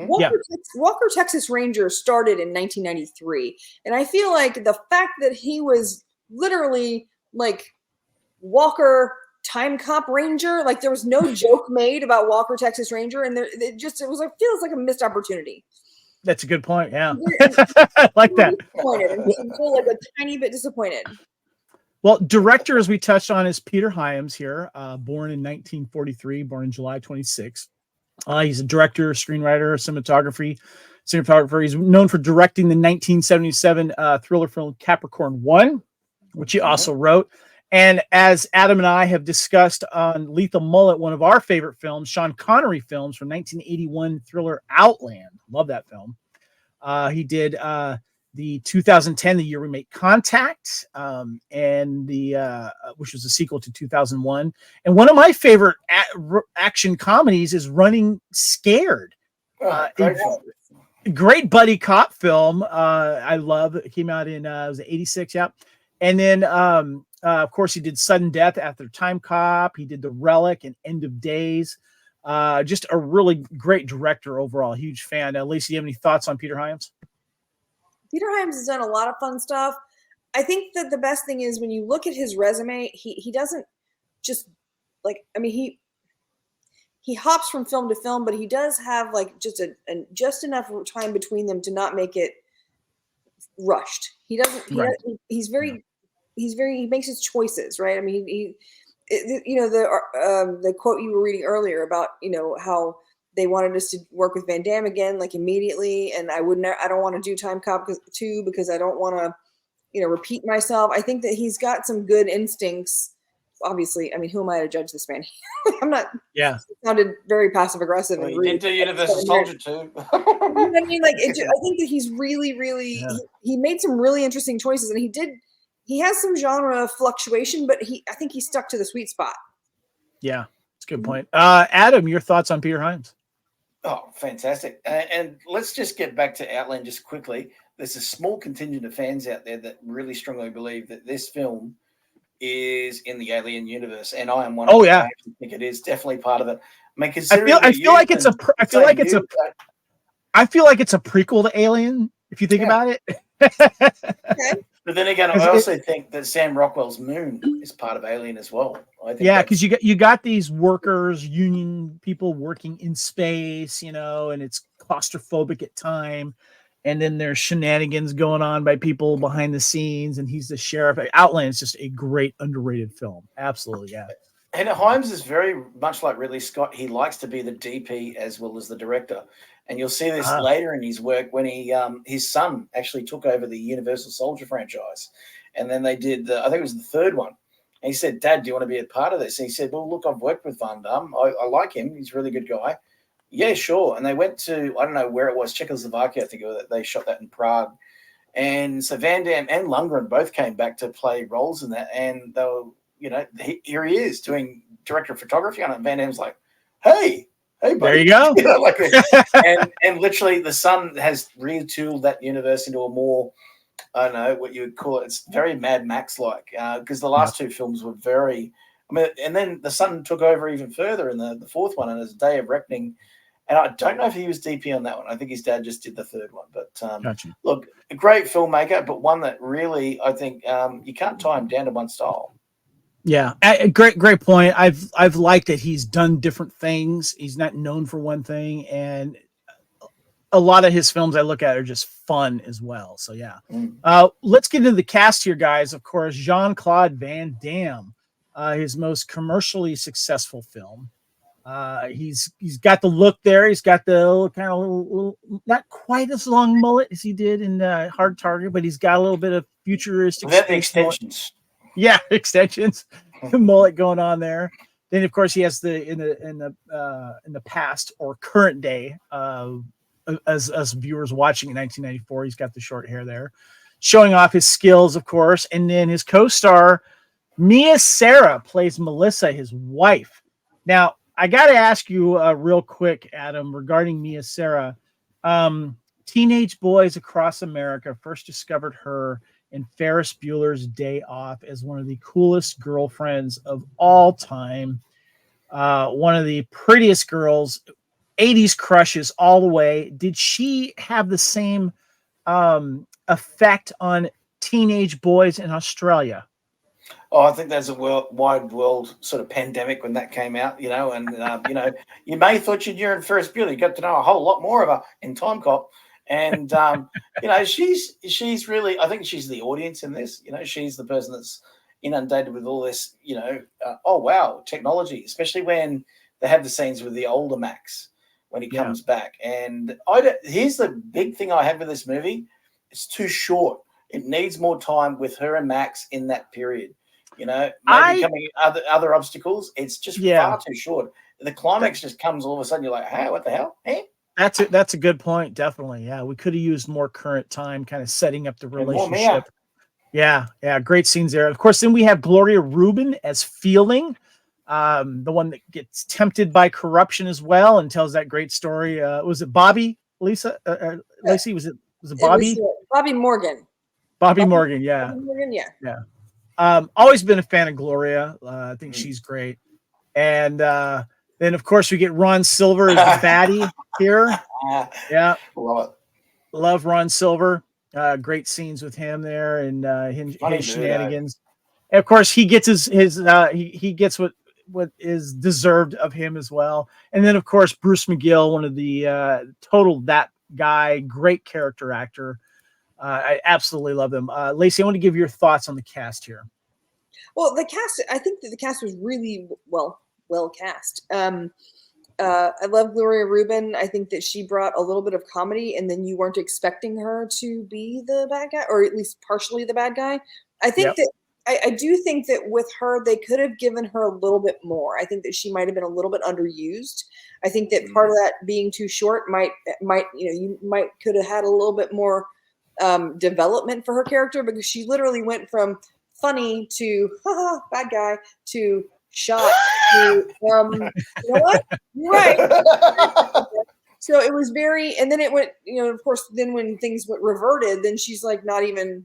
C: Walker, Texas Ranger started in 1993. And I feel like the fact that he was literally Walker Timecop Ranger, there was no joke made about Walker Texas Ranger, and it feels like a missed opportunity.
A: That's a good point. Yeah. I like that.
C: Disappointed. I'm still like a tiny bit disappointed.
A: Well, director, as we touched on, is Peter Hyams here, born in 1943, born in July 26th. He's a director, screenwriter, cinematographer. He's known for directing the 1977 thriller film Capricorn 1, which he also wrote. And as Adam and I have discussed on Lethal Mullet, one of our favorite films, Sean Connery films from 1981 thriller Outland. Love that film. He did the 2010, the year we made Contact, and the which was a sequel to 2001. And one of my favorite action comedies is Running Scared. Great buddy cop film. I love it. It came out in it was 86. Yeah. And then of course he did Sudden Death After Timecop. He did The Relic and End of Days. Just a really great director overall. Huge fan. Lacy, do you have any thoughts on Peter Hyams?
C: Peter Hyams has done a lot of fun stuff. I think that the best thing is when you look at his resume, he doesn't just like, I mean, he hops from film to film, but he does have like just enough time between them to not make it rushed. He makes his choices, right? I mean, the quote you were reading earlier about, how they wanted us to work with Van Damme again, like immediately. And I don't want to do Timecop 2 because I don't want to, repeat myself. I think that he's got some good instincts. Obviously, I mean, who am I to judge this man? I'm not. Yeah. It sounded very passive aggressive.
B: Well, you did do Universal Soldier too.
C: I mean, like, I think that he's really, he made some really interesting choices, and he has some genre fluctuation, but I think he stuck to the sweet spot.
A: Yeah, that's a good point. Adam, your thoughts on Peter Hyams?
B: Oh, fantastic. And let's just get back to Outland just quickly. There's a small contingent of fans out there that really strongly believe that this film is in the Alien universe, and I am one of them. I think it is definitely part of it. I mean,
A: I feel like it's a prequel to Alien, if you think about it.
B: Okay. But then again, I also think that Sam Rockwell's Moon is part of Alien as well. I think
A: because you got these workers, union people working in space, and it's claustrophobic at time, and then there's shenanigans going on by people behind the scenes, and he's the sheriff. Outland is just a great underrated film. Absolutely, yeah.
B: And Hyams is very much like Ridley Scott. He likes to be the DP as well as the director. And you'll see this later in his work when his son actually took over the Universal Soldier franchise. And then they did, I think it was the third one. And he said, "Dad, do you want to be a part of this?" And he said, "Well, look, I've worked with Van Damme. I like him. He's a really good guy." "Yeah, sure." And they went to, I don't know where it was, Czechoslovakia, I think they shot that in Prague. And so Van Damme and Lundgren both came back to play roles in that. And they were, here he is doing director of photography on it. And Van Damme's like, hey, buddy.
A: There you go.
B: And literally the son has retooled that universe into a more, I don't know what you would call it. It's very Mad Max-like because the last two films were very, and then the son took over even further in the fourth one, and it's Day of Reckoning. And I don't know if he was DP on that one. I think his dad just did the third one. But look, a great filmmaker, but one that really, I think, you can't tie him down to one style.
A: Yeah, great point. I've liked that he's done different things. He's not known for one thing, and a lot of his films I look at are just fun as well. So yeah, let's get into the cast here, guys. Of course, Jean-Claude Van Damme, his most commercially successful film. He's got the look there. He's got the kind of little, not quite as long mullet as he did in Hard Target, but he's got a little bit of futuristic
B: extensions.
A: Yeah, extensions, mullet going on there. Then, of course, he has in the past or current day, as viewers watching in 1994, he's got the short hair there, showing off his skills, of course. And then his co-star Mia Sara plays Melissa, his wife. Now, I got to ask you real quick, Adam, regarding Mia Sara. Teenage boys across America first discovered her in Ferris Bueller's Day Off as one of the coolest girlfriends of all time. One of the prettiest girls, 80s crushes all the way. Did she have the same effect on teenage boys in Australia?
B: Oh, I think there's a wide world sort of pandemic when that came out, and, you may have thought you're in Ferris Bueller. You got to know a whole lot more of her in Timecop. And she's really, I think she's the audience in this. She's the person that's inundated with all this. Oh wow, technology, especially when they have the scenes with the older Max when he comes back. And here's the big thing I have with this movie: it's too short. It needs more time with her and Max in that period. Maybe coming other obstacles. It's just far too short. The climax just comes all of a sudden. You're like, hey, what the hell? Hey?
A: That's a good point. Definitely. Yeah. We could have used more current time kind of setting up the relationship. Yeah. Great scenes there. Of course, then we have Gloria Rubin as Fielding, the one that gets tempted by corruption as well and tells that great story. Was it Bobby, Lisa? Lacy? Was it Bobby?
C: It was, Bobby Morgan.
A: Bobby Morgan. Yeah.
C: Bobby Morgan, yeah.
A: Yeah. Always been a fan of Gloria. I think she's great. And then, of course, we get Ron Silver as the fatty here. Yeah. Love Ron Silver. Great scenes with him there and his shenanigans. And of course, he gets he gets what is deserved of him as well. And then, of course, Bruce McGill, one of the total that guy, great character actor. I absolutely love him. Lacy, I want to give your thoughts on the cast here.
C: Well, the cast, I think that the cast was really well cast. I love Gloria Rubin. I think that she brought a little bit of comedy, and then you weren't expecting her to be the bad guy, or at least partially the bad guy. I think that I do think that with her, they could have given her a little bit more. I think that she might have been a little bit underused. I think that part of that being too short might you might could have had a little bit more development for her character, because she literally went from funny to bad guy to shot to you know what? You're right. So it was very, and then it went, of course, then when things went reverted, then she's like not even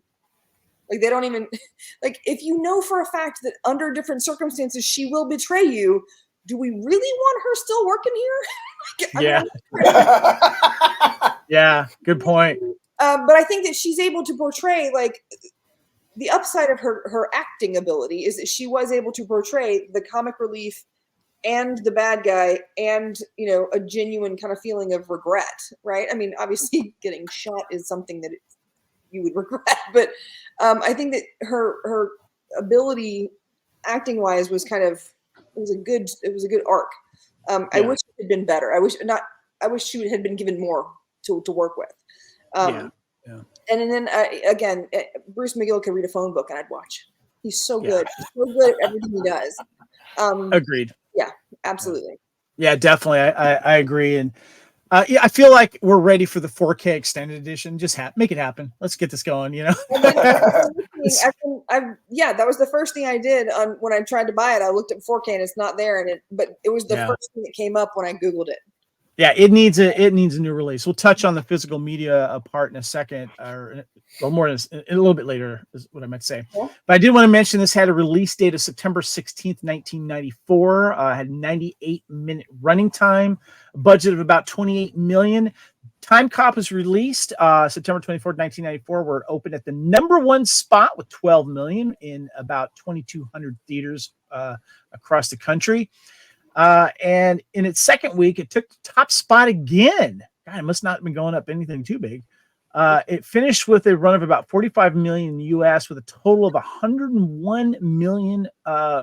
C: like, they don't even like, if you know for a fact that under different circumstances she will betray you, do we really want her still working here?
A: Yeah, good point.
C: But I think that she's able to portray, like, the upside of her acting ability is that she was able to portray the comic relief and the bad guy and, a genuine kind of feeling of regret, right? I mean, obviously getting shot is something that you would regret, but I think that her ability acting wise was it was a good arc. I wish it had been better. I wish she had been given more to work with. And then again, Bruce McGill could read a phone book and I'd watch. He's so good. He's so good at everything he does.
A: Agreed.
C: Yeah, absolutely.
A: Yeah, definitely. I agree. And I feel like we're ready for the 4K extended edition. Just make it happen. Let's get this going, that
C: was the first thing I did when I tried to buy it. I looked at 4K and it's not there. But it was the first thing that came up when I Googled it.
A: Yeah, it needs a new release. We'll touch on the physical media part in a second, or more in a little bit later, is what I meant to say. Yeah. But I did want to mention this had a release date of September 16th, 1994. Had 98-minute running time, a budget of about $28 million. Timecop was released September 24th, 1994. We're open at the #1 spot with $12 million in about 2,200 theaters across the country. And in its second week, it took the top spot again. God, it must not have been going up anything too big. It finished with a run of about 45 million in the U.S. with a total of 101 million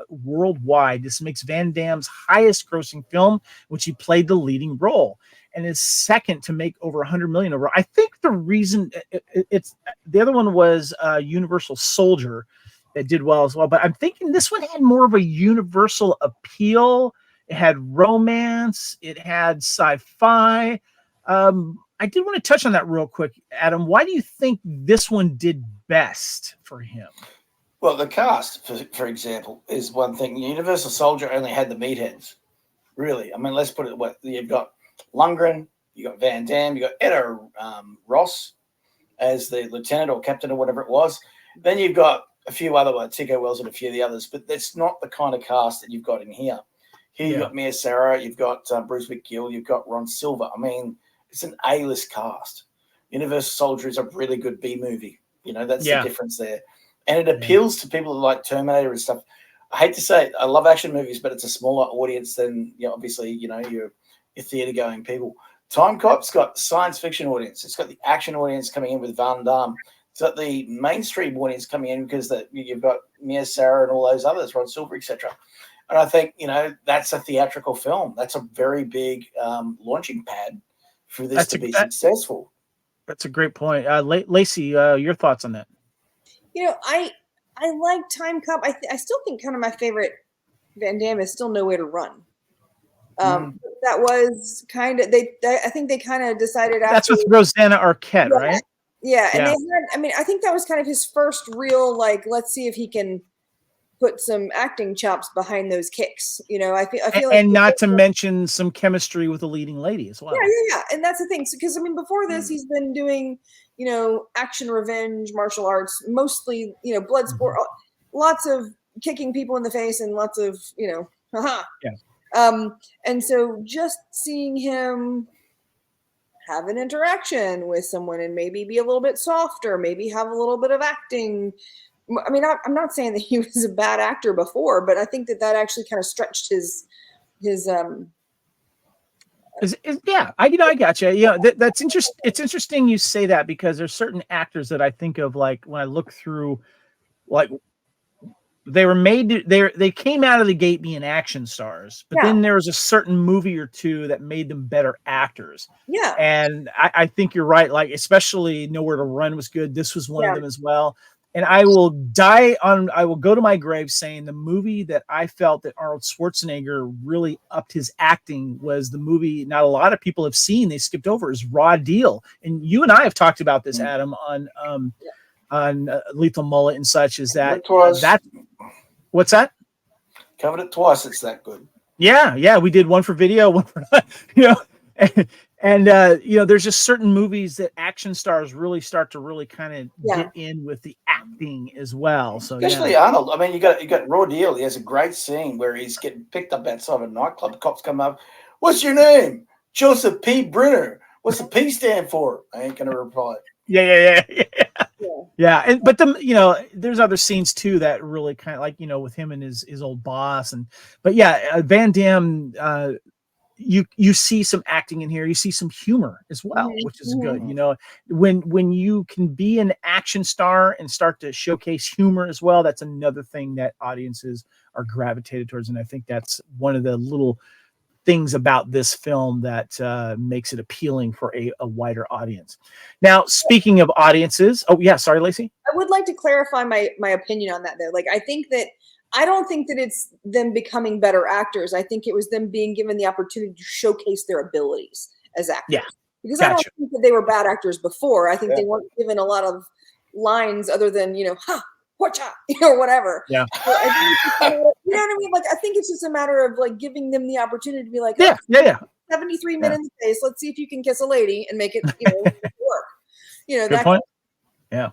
A: worldwide. This makes Van Damme's highest grossing film, which he played the leading role, and is second to make over 100 million over. I think the reason it's the other one was Universal Soldier that did well as well, but I'm thinking this one had more of a universal appeal. It had romance. It had sci-fi. I did want to touch on that real quick, Adam. Why do you think this one did best for him?
B: Well, the cast, for example, is one thing. Universal Soldier only had the meatheads, really. I mean, let's put it what you've got: Lundgren, you got Van Damme, you got Etta Ross as the lieutenant or captain or whatever it was. Then you've got a few other ones, Tico Wells and a few of the others, but that's not the kind of cast that you've got in here. Here you've got Mia Sara, you've got Bruce McGill, you've got Ron Silver. I mean, it's an A-list cast. Universal Soldier is a really good B movie. That's the difference there. And it appeals to people who like Terminator and stuff. I hate to say it, I love action movies, but it's a smaller audience than, obviously, your theater-going people. Timecop's got science fiction audience. It's got the action audience coming in with Van Damme. It's got the mainstream audience coming in because you've got Mia Sara and all those others, Rod Silver, etc. And I think, that's a theatrical film. That's a very big launching pad for this to be successful.
A: That's a great point. Lacy, your thoughts on that?
C: I like Timecop. I still think kind of my favorite Van Damme is still Nowhere to Run. That was kind of I think they kind of decided after.
A: That's with Rosanna Arquette, right?
C: Yeah, and they had. I think that was kind of his first real let's see if he can put some acting chops behind those kicks. I feel like,
A: and not to mention some chemistry with a leading lady as well.
C: Yeah, and that's the thing. Because before this, he's been doing action, revenge, martial arts, mostly blood sport, lots of kicking people in the face, and lots of haha. Yeah. And so just seeing him have an interaction with someone and maybe be a little bit softer, maybe have a little bit of acting. I mean, I'm not saying that he was a bad actor before, but I think that actually kind of stretched his.
A: Yeah, I gotcha. Yeah, that's interesting. It's interesting you say that because there's certain actors that I think of when I look through, they were made. They came out of the gate being action stars, but then there was a certain movie or two that made them better actors.
C: Yeah,
A: and I think you're right. Especially Nowhere to Run was good. This was one of them as well. And I will go to my grave saying the movie that I felt that Arnold Schwarzenegger really upped his acting was the movie not a lot of people have seen. They skipped over is Raw Deal. And you and I have talked about this, Adam, on Lethal Mullet and such. Is that what's that?
B: Covered it twice. It's that good.
A: Yeah. We did one for video, one for And there's just certain movies that action stars really start to really kind of get in with the acting as well. So
B: especially Arnold. I mean, you got Raw Deal. He has a great scene where he's getting picked up outside of a nightclub. The cops come up. What's your name? Joseph P. Brunner. What's the P stand for? I ain't gonna reply.
A: Yeah. But there's other scenes too that really kind of with him and his old boss but Van Damme. You see some acting in here. You see some humor as well, which is good. When you can be an action star and start to showcase humor as well, that's another thing that audiences are gravitated towards. And I think that's one of the little things about this film that makes it appealing for a wider audience. Now, speaking of audiences, sorry, Lacy.
C: I would like to clarify my opinion on that though. I don't think that it's them becoming better actors. I think it was them being given the opportunity to showcase their abilities as actors. Yeah, because I don't think that they were bad actors before. I think they weren't given a lot of lines other than whatcha, or whatever.
A: Yeah,
C: so I think you know what I mean. I think it's just a matter of giving them the opportunity to be 73 men in the face. Let's see if you can kiss a lady and make it work.
A: Good point. Yeah.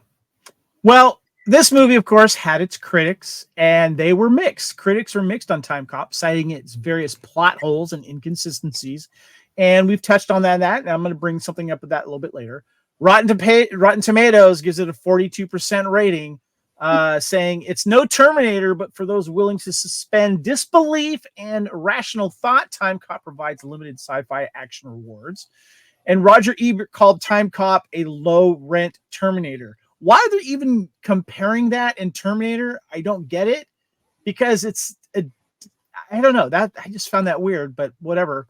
A: Well. This movie, of course, had its critics, and they were mixed. Critics were mixed on Timecop, citing its various plot holes and inconsistencies. And we've touched on that, and I'm going to bring something up with that a little bit later. Rotten Tomatoes gives it a 42% rating, saying it's no Terminator, but for those willing to suspend disbelief and rational thought, Timecop provides limited sci-fi action rewards. And Roger Ebert called Timecop a low-rent Terminator. Why they're even comparing that in Terminator, I don't get it, because I don't know, that I just found that weird, but whatever.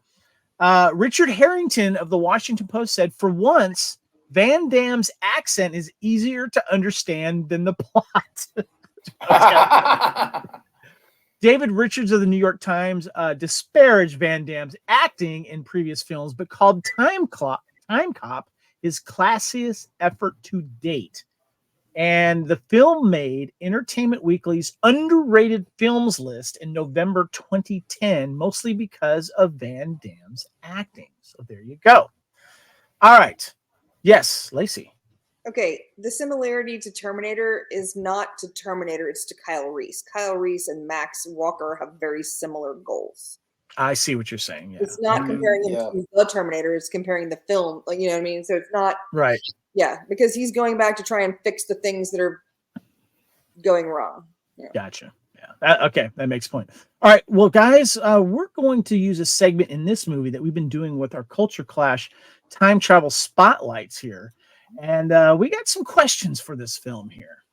A: Richard Harrington of the Washington Post said, for once, Van Damme's accent is easier to understand than the plot. David Richards of the New York Times disparaged Van Damme's acting in previous films, but called Timecop his classiest effort to date. And the film made Entertainment Weekly's underrated films list in November 2010, mostly because of Van Damme's acting. So there you go. All right. Yes, Lacy.
C: Okay, the similarity to Terminator is not to Terminator, it's to Kyle Reese. Kyle Reese and Max Walker have very similar goals.
A: I see what you're saying. Yeah.
C: It's not comparing him to the Terminator, it's comparing the film. You know what I mean? So it's not...
A: Right.
C: Yeah, because he's going back to try and fix the things that are going wrong. Yeah.
A: Gotcha. Yeah. Okay, that makes point. All right, well, guys, we're going to use a segment in this movie that we've been doing with our Culture Clash time travel spotlights here, and we got some questions for this film here.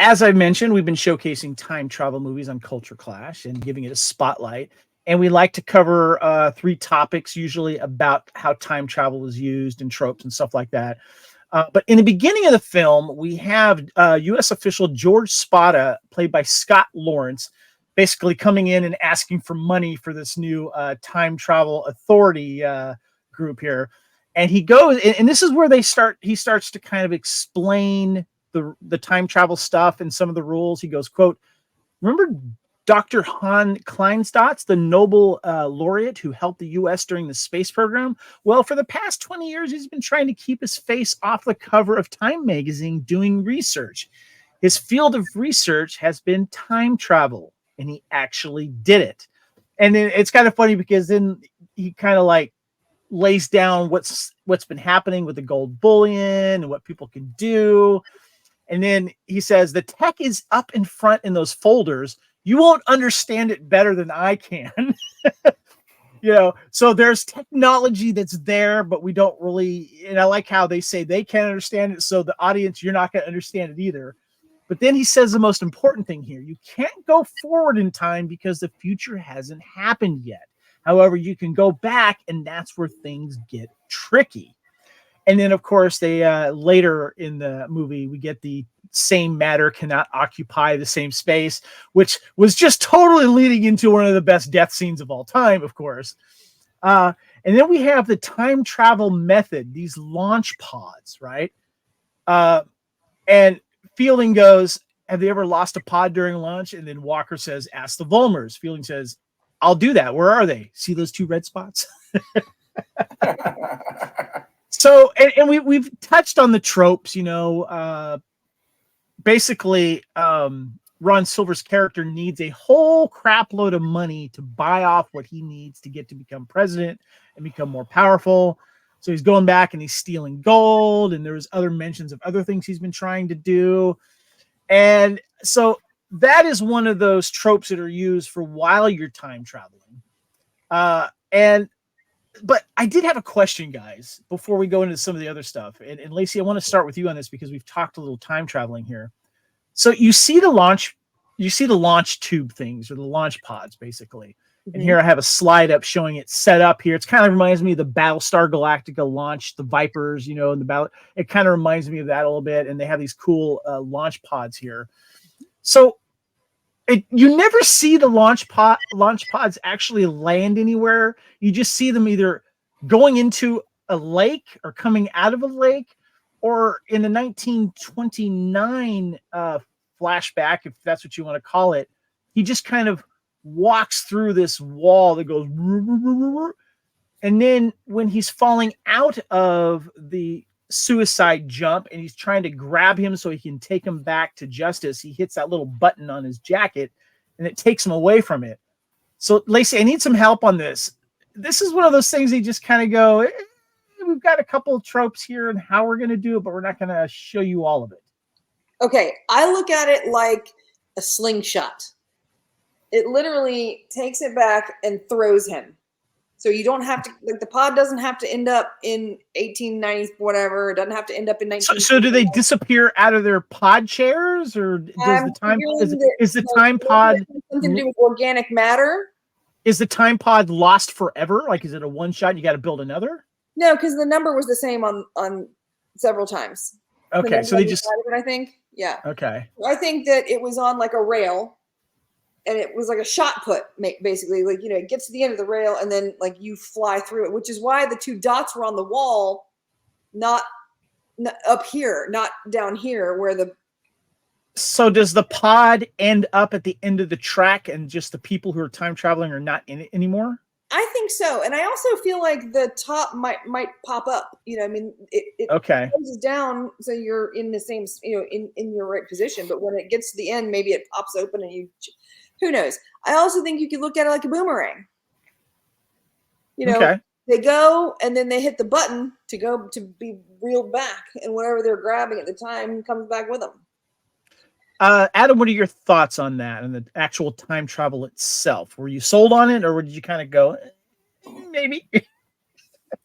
A: As I mentioned, we've been showcasing time travel movies on Culture Clash and giving it a spotlight. And we like to cover 3 topics, usually about how time travel is used and tropes and stuff like that. But in the beginning of the film, we have U.S. official George Spada, played by Scott Lawrence, basically coming in and asking for money for this new time travel authority group here. And he goes, and this is where he starts to kind of explain the time travel stuff and some of the rules. He goes, quote, "Remember Dr. Han Kleinstotz, the Nobel laureate who helped the U.S. during the space program? Well, for the past 20 years, he's been trying to keep his face off the cover of Time magazine doing research. His field of research has been time travel, and he actually did it." And then it's kind of funny because then he kind of like lays down what's been happening with the gold bullion and what people can do. And then he says, "The tech is up in front in those folders. You won't understand it better than I can." So there's technology that's there, but we don't really, and I like how they say they can't understand it. So the audience, you're not going to understand it either. But then he says the most important thing here: you can't go forward in time because the future hasn't happened yet. However, you can go back, and that's where things get tricky. And then, of course, they later in the movie, we get the same matter cannot occupy the same space, which was just totally leading into one of the best death scenes of all time, of course. And then we have the time travel method, these launch pods, right? And Fielding goes, "Have they ever lost a pod during launch?" And then Walker says, "Ask the Volmers." Fielding says, "I'll do that. Where are they? See those 2 red spots?" So, and we've touched on the tropes, basically, Ron Silver's character needs a whole crap load of money to buy off what he needs to get to become president and become more powerful. So he's going back and he's stealing gold, and there's other mentions of other things he's been trying to do. And so that is one of those tropes that are used for while you're time traveling. But I did have a question, guys, before we go into some of the other stuff. And Lacy, I want to start with you on this because we've talked a little time traveling here. So you see the launch tube things, or the launch pods, basically. Mm-hmm. And here I have a slide up showing it set up here. It kind of reminds me of the Battlestar Galactica launch, the Vipers, and the battle. It kind of reminds me of that a little bit. And they have these cool launch pods here. So you never see the launch pods actually land anywhere. You just see them either going into a lake or coming out of a lake, or in the 1929 flashback, if that's what you want to call it, he just kind of walks through this wall that goes, and then when he's falling out of the suicide jump and he's trying to grab him so he can take him back to justice, he hits that little button on his jacket and it takes him away from it. So Lacy, I need some help on this. This is one of those things you just kind of go, we've got a couple of tropes here and how we're going to do it, but we're not going to show you all of it.
C: Okay, I look at it like a slingshot. It literally takes it back and throws him. So you don't have to, like, the pod doesn't have to end up in 1890s, whatever. It doesn't have to end up in 19.
A: So do they disappear out of their pod chairs, or does the time is the time pod
C: something to do with organic matter?
A: Is the time pod lost forever? Like, is it a one shot? You got to build another?
C: No, because the number was the same on several times.
A: Okay, so they just.
C: I think, yeah.
A: Okay.
C: I think that it was on like a rail. And it was like a shot put, basically. Like, it gets to the end of the rail, and then, like, you fly through it, which is why the 2 dots were on the wall, not up here, not down here, where the...
A: So does the pod end up at the end of the track, and just the people who are time traveling are not in it anymore?
C: I think so. And I also feel like the top might pop up. It
A: okay.
C: Goes down, so you're in the same, in your right position. But when it gets to the end, maybe it pops open and you... Who knows? I also think you could look at it like a boomerang.
A: Okay.
C: They go and then they hit the button to go to be reeled back, and whatever they're grabbing at the time comes back with them.
A: Adam, what are your thoughts on that and the actual time travel itself? Were you sold on it, or did you kind of go, maybe?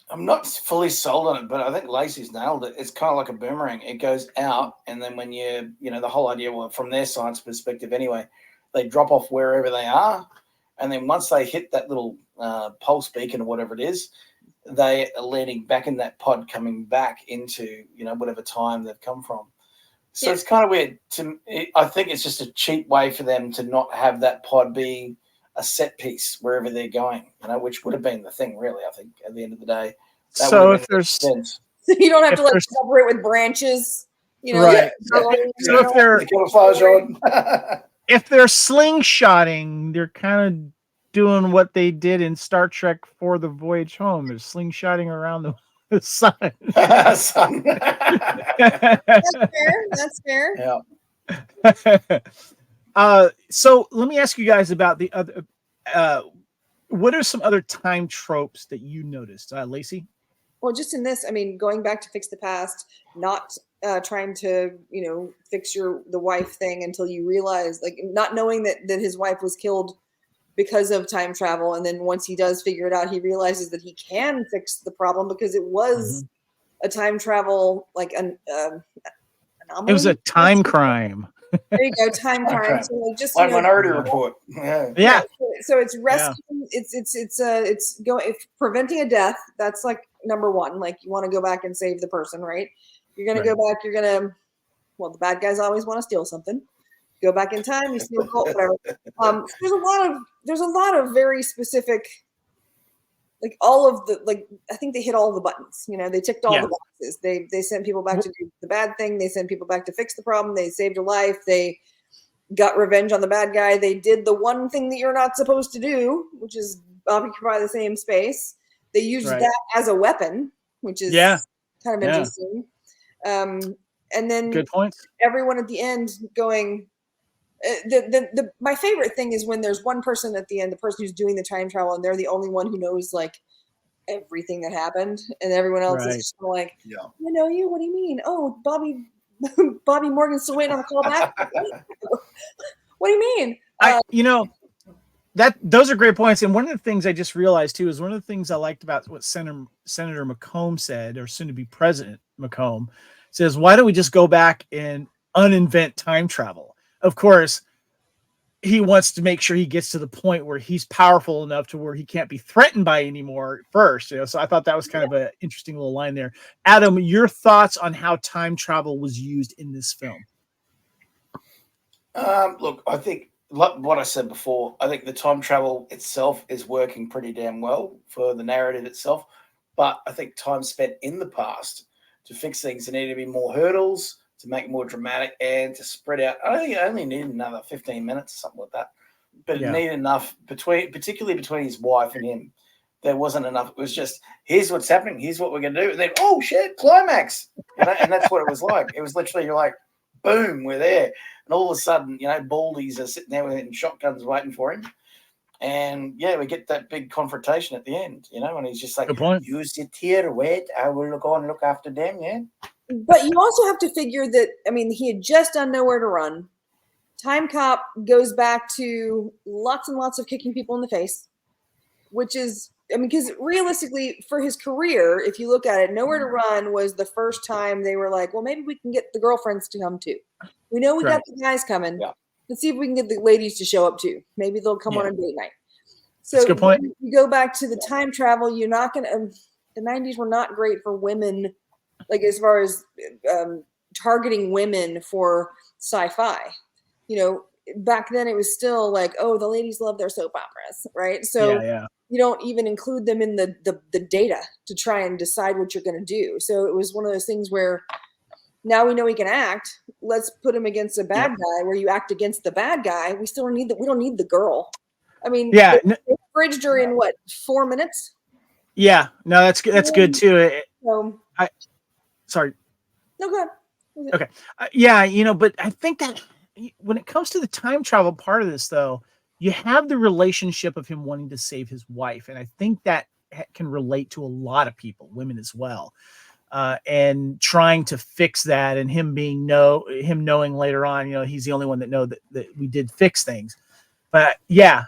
B: I'm not fully sold on it, but I think Lacy's nailed it. It's kind of like a boomerang. It goes out, and then when the whole idea, well, from their science perspective anyway, they drop off wherever they are, and then once they hit that little pulse beacon or whatever it is, they are landing back in that pod, coming back into whatever time they've come from. So It's kind of weird. I think it's just a cheap way for them to not have that pod be a set piece wherever they're going, which would have been the thing, really. I think at the end of the day.
A: So if there's
C: sense. You don't have to separate with branches,
A: right? So if they're
B: camouflage on.
A: If they're slingshotting, they're kind of doing what they did in Star Trek for the Voyage Home. They're slingshotting around the sun.
C: That's fair.
B: Yeah.
A: So let me ask you guys about the other. What are some other time tropes that you noticed, Lacy?
C: Well, just in this, going back to fix the past, not trying to, fix the wife thing until you realize, not knowing that his wife was killed because of time travel. And then once he does figure it out, he realizes that he can fix the problem because it was a time travel, an anomaly.
A: It was a time crime.
C: There you go, time crime. So just
B: Minority Report.
A: Yeah.
C: So it's rescuing. It's preventing a death. That's number one. You want to go back and save the person, right? You're gonna go back. You're gonna. Well, the bad guys always want to steal something. Go back in time. You steal gold, whatever. There's a lot of very specific. All of the I think they hit all the buttons. They ticked all the boxes. They sent people back to do the bad thing. They sent people back to fix the problem. They saved a life. They got revenge on the bad guy. They did the one thing that you're not supposed to do, which is occupy the same space. They used that as a weapon, which is kind of interesting. And then
A: good points.
C: Everyone at the end going. My favorite thing is when there's one person at the end, the person who's doing the time travel, and they're the only one who knows everything that happened, and everyone else is just I know you. What do you mean? Oh, Bobby Morgan's still waiting on a call back. What do you mean?
A: Those are great points. And one of the things I just realized too is one of the things I liked about what Senator McComb said, or soon to be President McComb says, why don't we just go back and uninvent time travel? Of course, he wants to make sure he gets to the point where he's powerful enough to where he can't be threatened by anymore first. So I thought that was kind of an interesting little line there. Adam, your thoughts on how time travel was used in this film?
B: Look, I think what I said before, I think the time travel itself is working pretty damn well for the narrative itself. But I think time spent in the past to fix things, there need to be more hurdles, to make it more dramatic and to spread out. I think it only needed another 15 minutes or something like that. But it needed enough, particularly between his wife and him. There wasn't enough. It was just, here's what's happening. Here's what we're going to do. And then, oh, shit, climax. And that's what it was like. It was literally, you're like, boom, we're there. And all of a sudden, Baldies are sitting there with shotguns waiting for him. And, we get that big confrontation at the end, and he's just like, you sit here, wait, I will go and look after them,
C: But you also have to figure that, he had just done Nowhere to Run. Timecop goes back to lots and lots of kicking people in the face, which is, because realistically, for his career, if you look at it, Nowhere to Run was the first time they were like, well, maybe we can get the girlfriends to come too. We know we got the guys coming. Yeah. Let's see if we can get the ladies to show up too. Maybe they'll come on a date night. So
A: that's a good point.
C: You go back to the time travel, you're not going to, the 90s were not great for women, as far as targeting women for sci-fi. Back then it was still the ladies love their soap operas, right? So you don't even include them in the data to try and decide what you're going to do. So it was one of those things where now we know he can act. Let's put him against a bad guy where you act against the bad guy. We still need we don't need the girl. They bridged her in 4 minutes?
A: Yeah, no, that's good too. Sorry.
C: No, go ahead.
A: Okay. But I think that when it comes to the time travel part of this, though, you have the relationship of him wanting to save his wife. And I think that can relate to a lot of people, women as well. And trying to fix that, and him knowing later on, he's the only one that that we did fix things. But yeah,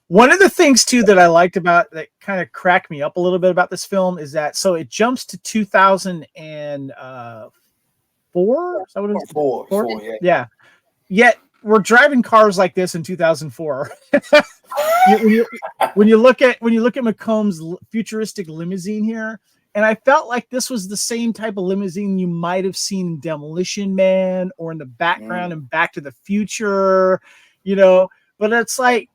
A: one of the things too that I liked about that kind of cracked me up a little bit about this film is that so it jumps to 2004. Is that what it is?
B: Four,
A: yeah. Yet we're driving cars like this in 2004. when you look at McComb's futuristic limousine here, and I felt like this was the same type of limousine you might have seen in Demolition Man or in the background in Back to the Future, But it's like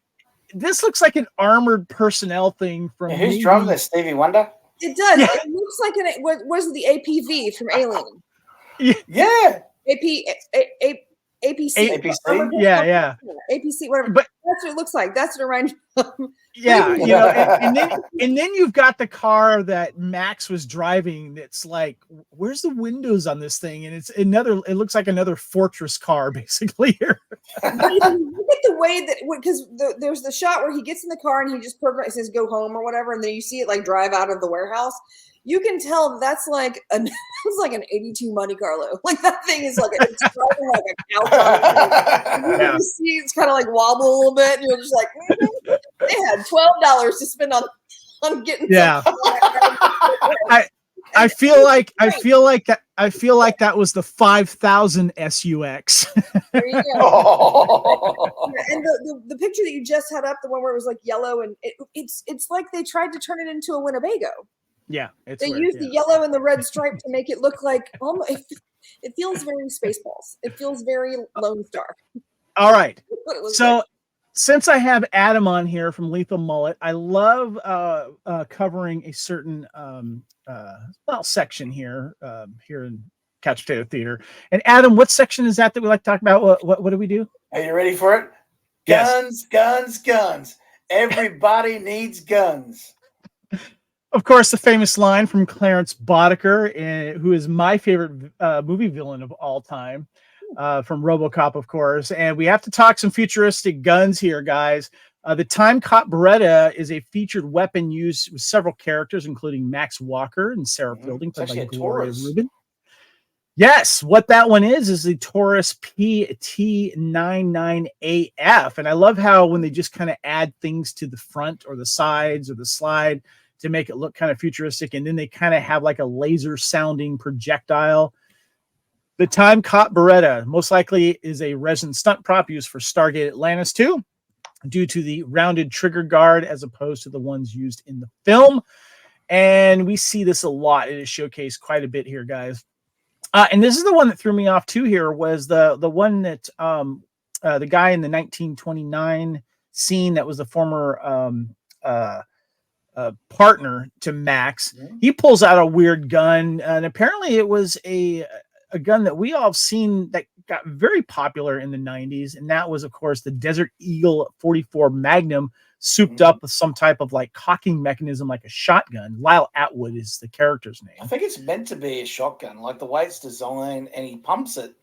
A: this looks like an armored personnel thing from.
B: Who's driving this? Stevie Wonder.
C: It does. Yeah. It looks like what was the APV from Alien?
B: Yeah.
C: APC.
A: Yeah.
C: APC, whatever.
A: But
C: that's what it looks like. That's what it reminds me of.
A: Yeah, and then you've got the car that Max was driving. That's like, where's the windows on this thing? And it looks like another fortress car, basically here.
C: Look at the way that, because there's the shot where he gets in the car and he just says go home or whatever, and then you see it like drive out of the warehouse. You can tell that's like an 82 Monte Carlo. Like that thing is like it's driving like a cow. Yeah. You see it's kind of like wobble a little bit, and you're just like, they had $12 to spend on getting.
A: Yeah. I feel like that was the 5,000 SUX.
C: There you go. And the picture that you just had up, the one where it was like yellow, and it's like they tried to turn it into a Winnebago.
A: Yeah,
C: they used the yellow and the red stripe to make it look like almost. It feels very Spaceballs. It feels very Lone Star.
A: All right, so since I have Adam on here from Lethal Mullet, I love covering a certain section here in Couch Potato Theater. And Adam, what section is that we like to talk about? What do we do?
B: Are you ready for it? Guns, yes. Guns. Everybody needs guns.
A: Of course, the famous line from Clarence Boddicker, who is my favorite movie villain of all time, from RoboCop, of course. And we have to talk some futuristic guns here, guys. The Timecop Beretta is a featured weapon used with several characters, including Max Walker and Sarah Fielding, played by Gloria Rubin. Yes, what that one is the Taurus PT99AF. And I love how when they just kind of add things to the front or the sides or the slide to make it look kind of futuristic, and then they kind of have like a laser sounding projectile. The Timecop Beretta most likely is a resin stunt prop used for Stargate Atlantis 2 due to the rounded trigger guard as opposed to the ones used in the film. And we see this a lot. It is showcased quite a bit here, guys. And this is the one that threw me off too here was the one that the guy in the 1929 scene that was the former partner to Max. He pulls out a weird gun, and apparently it was a gun that we all have seen that got very popular in the 90s, and that was, of course, the Desert Eagle 44 Magnum souped up with some type of like cocking mechanism like a shotgun. Lyle Atwood is the character's name.
B: I think it's meant to be a shotgun, like the way it's designed, and he pumps it.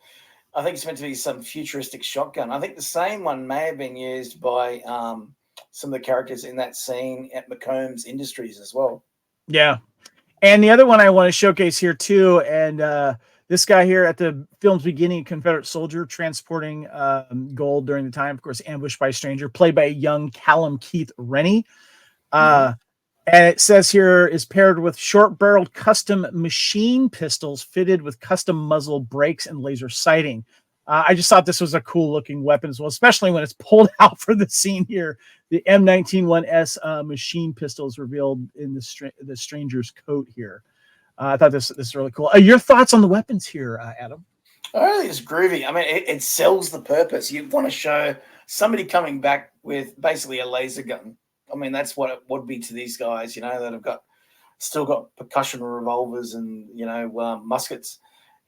B: I think it's meant to be some futuristic shotgun. I think the same one may have been used by some of the characters in that scene at McCombs Industries as well.
A: Yeah. And the other one I want to showcase here too, and this guy here at the film's beginning, a Confederate soldier transporting gold during the time, of course, ambushed by a stranger, played by a young Callum Keith Rennie. And it says here is paired with short-barreled custom machine pistols fitted with custom muzzle brakes and laser sighting. I just thought this was a cool-looking weapon as well, especially when it's pulled out for the scene here. The M19-1S machine pistol is revealed in the stranger's coat here. I thought this is really cool. Your thoughts on the weapons here, Adam?
B: I think it's groovy. I mean, it sells the purpose. You want to show somebody coming back with basically a laser gun. I mean, that's what it would be to these guys, that have still got percussion revolvers and, muskets.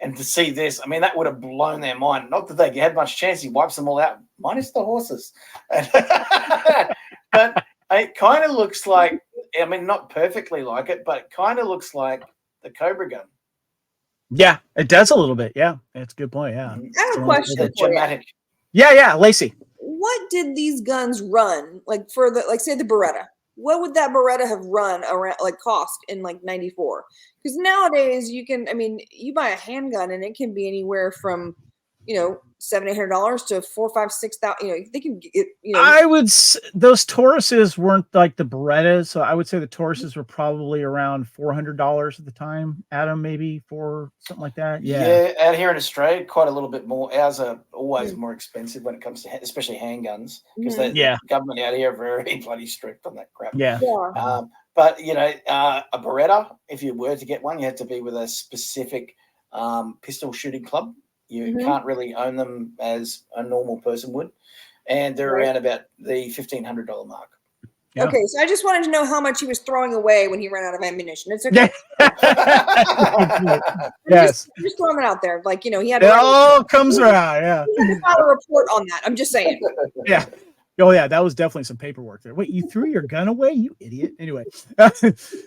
B: And to see this, I mean, that would have blown their mind. Not that they had much chance. He wipes them all out, minus the horses. But it kind of looks like, I mean, not perfectly like it, but it kind of looks like the Cobra gun.
A: Yeah, it does a little bit. Yeah, that's a good point. Yeah.
C: I have a question for you.
A: Yeah, Lacy.
C: what did these guns run like for the say the Beretta? What would that Beretta have run around cost in 94? Because nowadays you buy a handgun and it can be anywhere from $700-800 to $4,000, $5,000, $6,000. They can get
A: I would those Tauruses weren't like the Berettas, so I would say the Tauruses were probably around $400 at the time. Adam, maybe for something like that.
B: Yeah, out here in Australia, quite a little bit more. Ours are always more expensive when it comes to especially handguns because the government out here are very bloody strict on that crap.
A: Yeah.
B: But a Beretta, if you were to get one, you had to be with a specific pistol shooting club. You can't really own them as a normal person would. And they're around about the $1,500 mark.
A: Yeah.
C: Okay, so I just wanted to know how much he was throwing away when he ran out of ammunition. It's okay.
A: Yes.
C: Just throwing it out there. He had
A: it all comes around. Yeah.
C: He had to file a report on that. I'm just saying.
A: Yeah. Oh, yeah, that was definitely some paperwork there. Wait, you threw your gun away, you idiot. Anyway,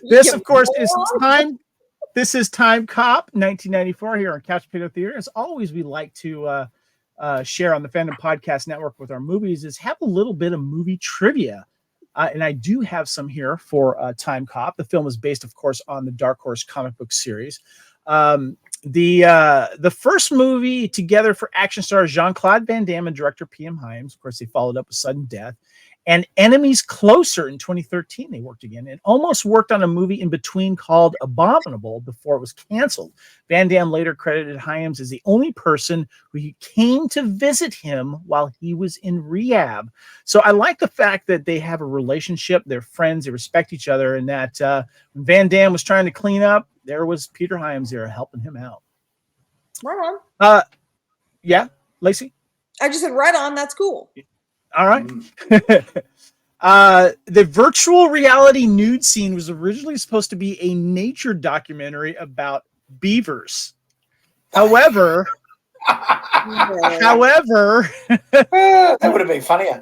A: this, of course, is time. This is Timecop 1994 here on Couch Potato Theater. As always, we like to share on the Fandom Podcast Network with our movies is have a little bit of movie trivia. And I do have some here for Timecop. The film is based, of course, on the Dark Horse comic book series. The first movie together for action stars Jean-Claude Van Damme and director Peter Hyams. Of course, they followed up with Sudden Death. And Enemies Closer in 2013, they worked again and almost worked on a movie in between called Abominable before it was canceled. Van Damme later credited Hyams as the only person who came to visit him while he was in rehab. So I like the fact that they have a relationship. They're friends. They respect each other. And that when Van Damme was trying to clean up, there was Peter Hyams there helping him out.
C: Right on.
A: Yeah, Lacy?
C: I just said right on. That's cool.
A: All right. The virtual reality nude scene was originally supposed to be a nature documentary about beavers. However,
B: that would have been funnier.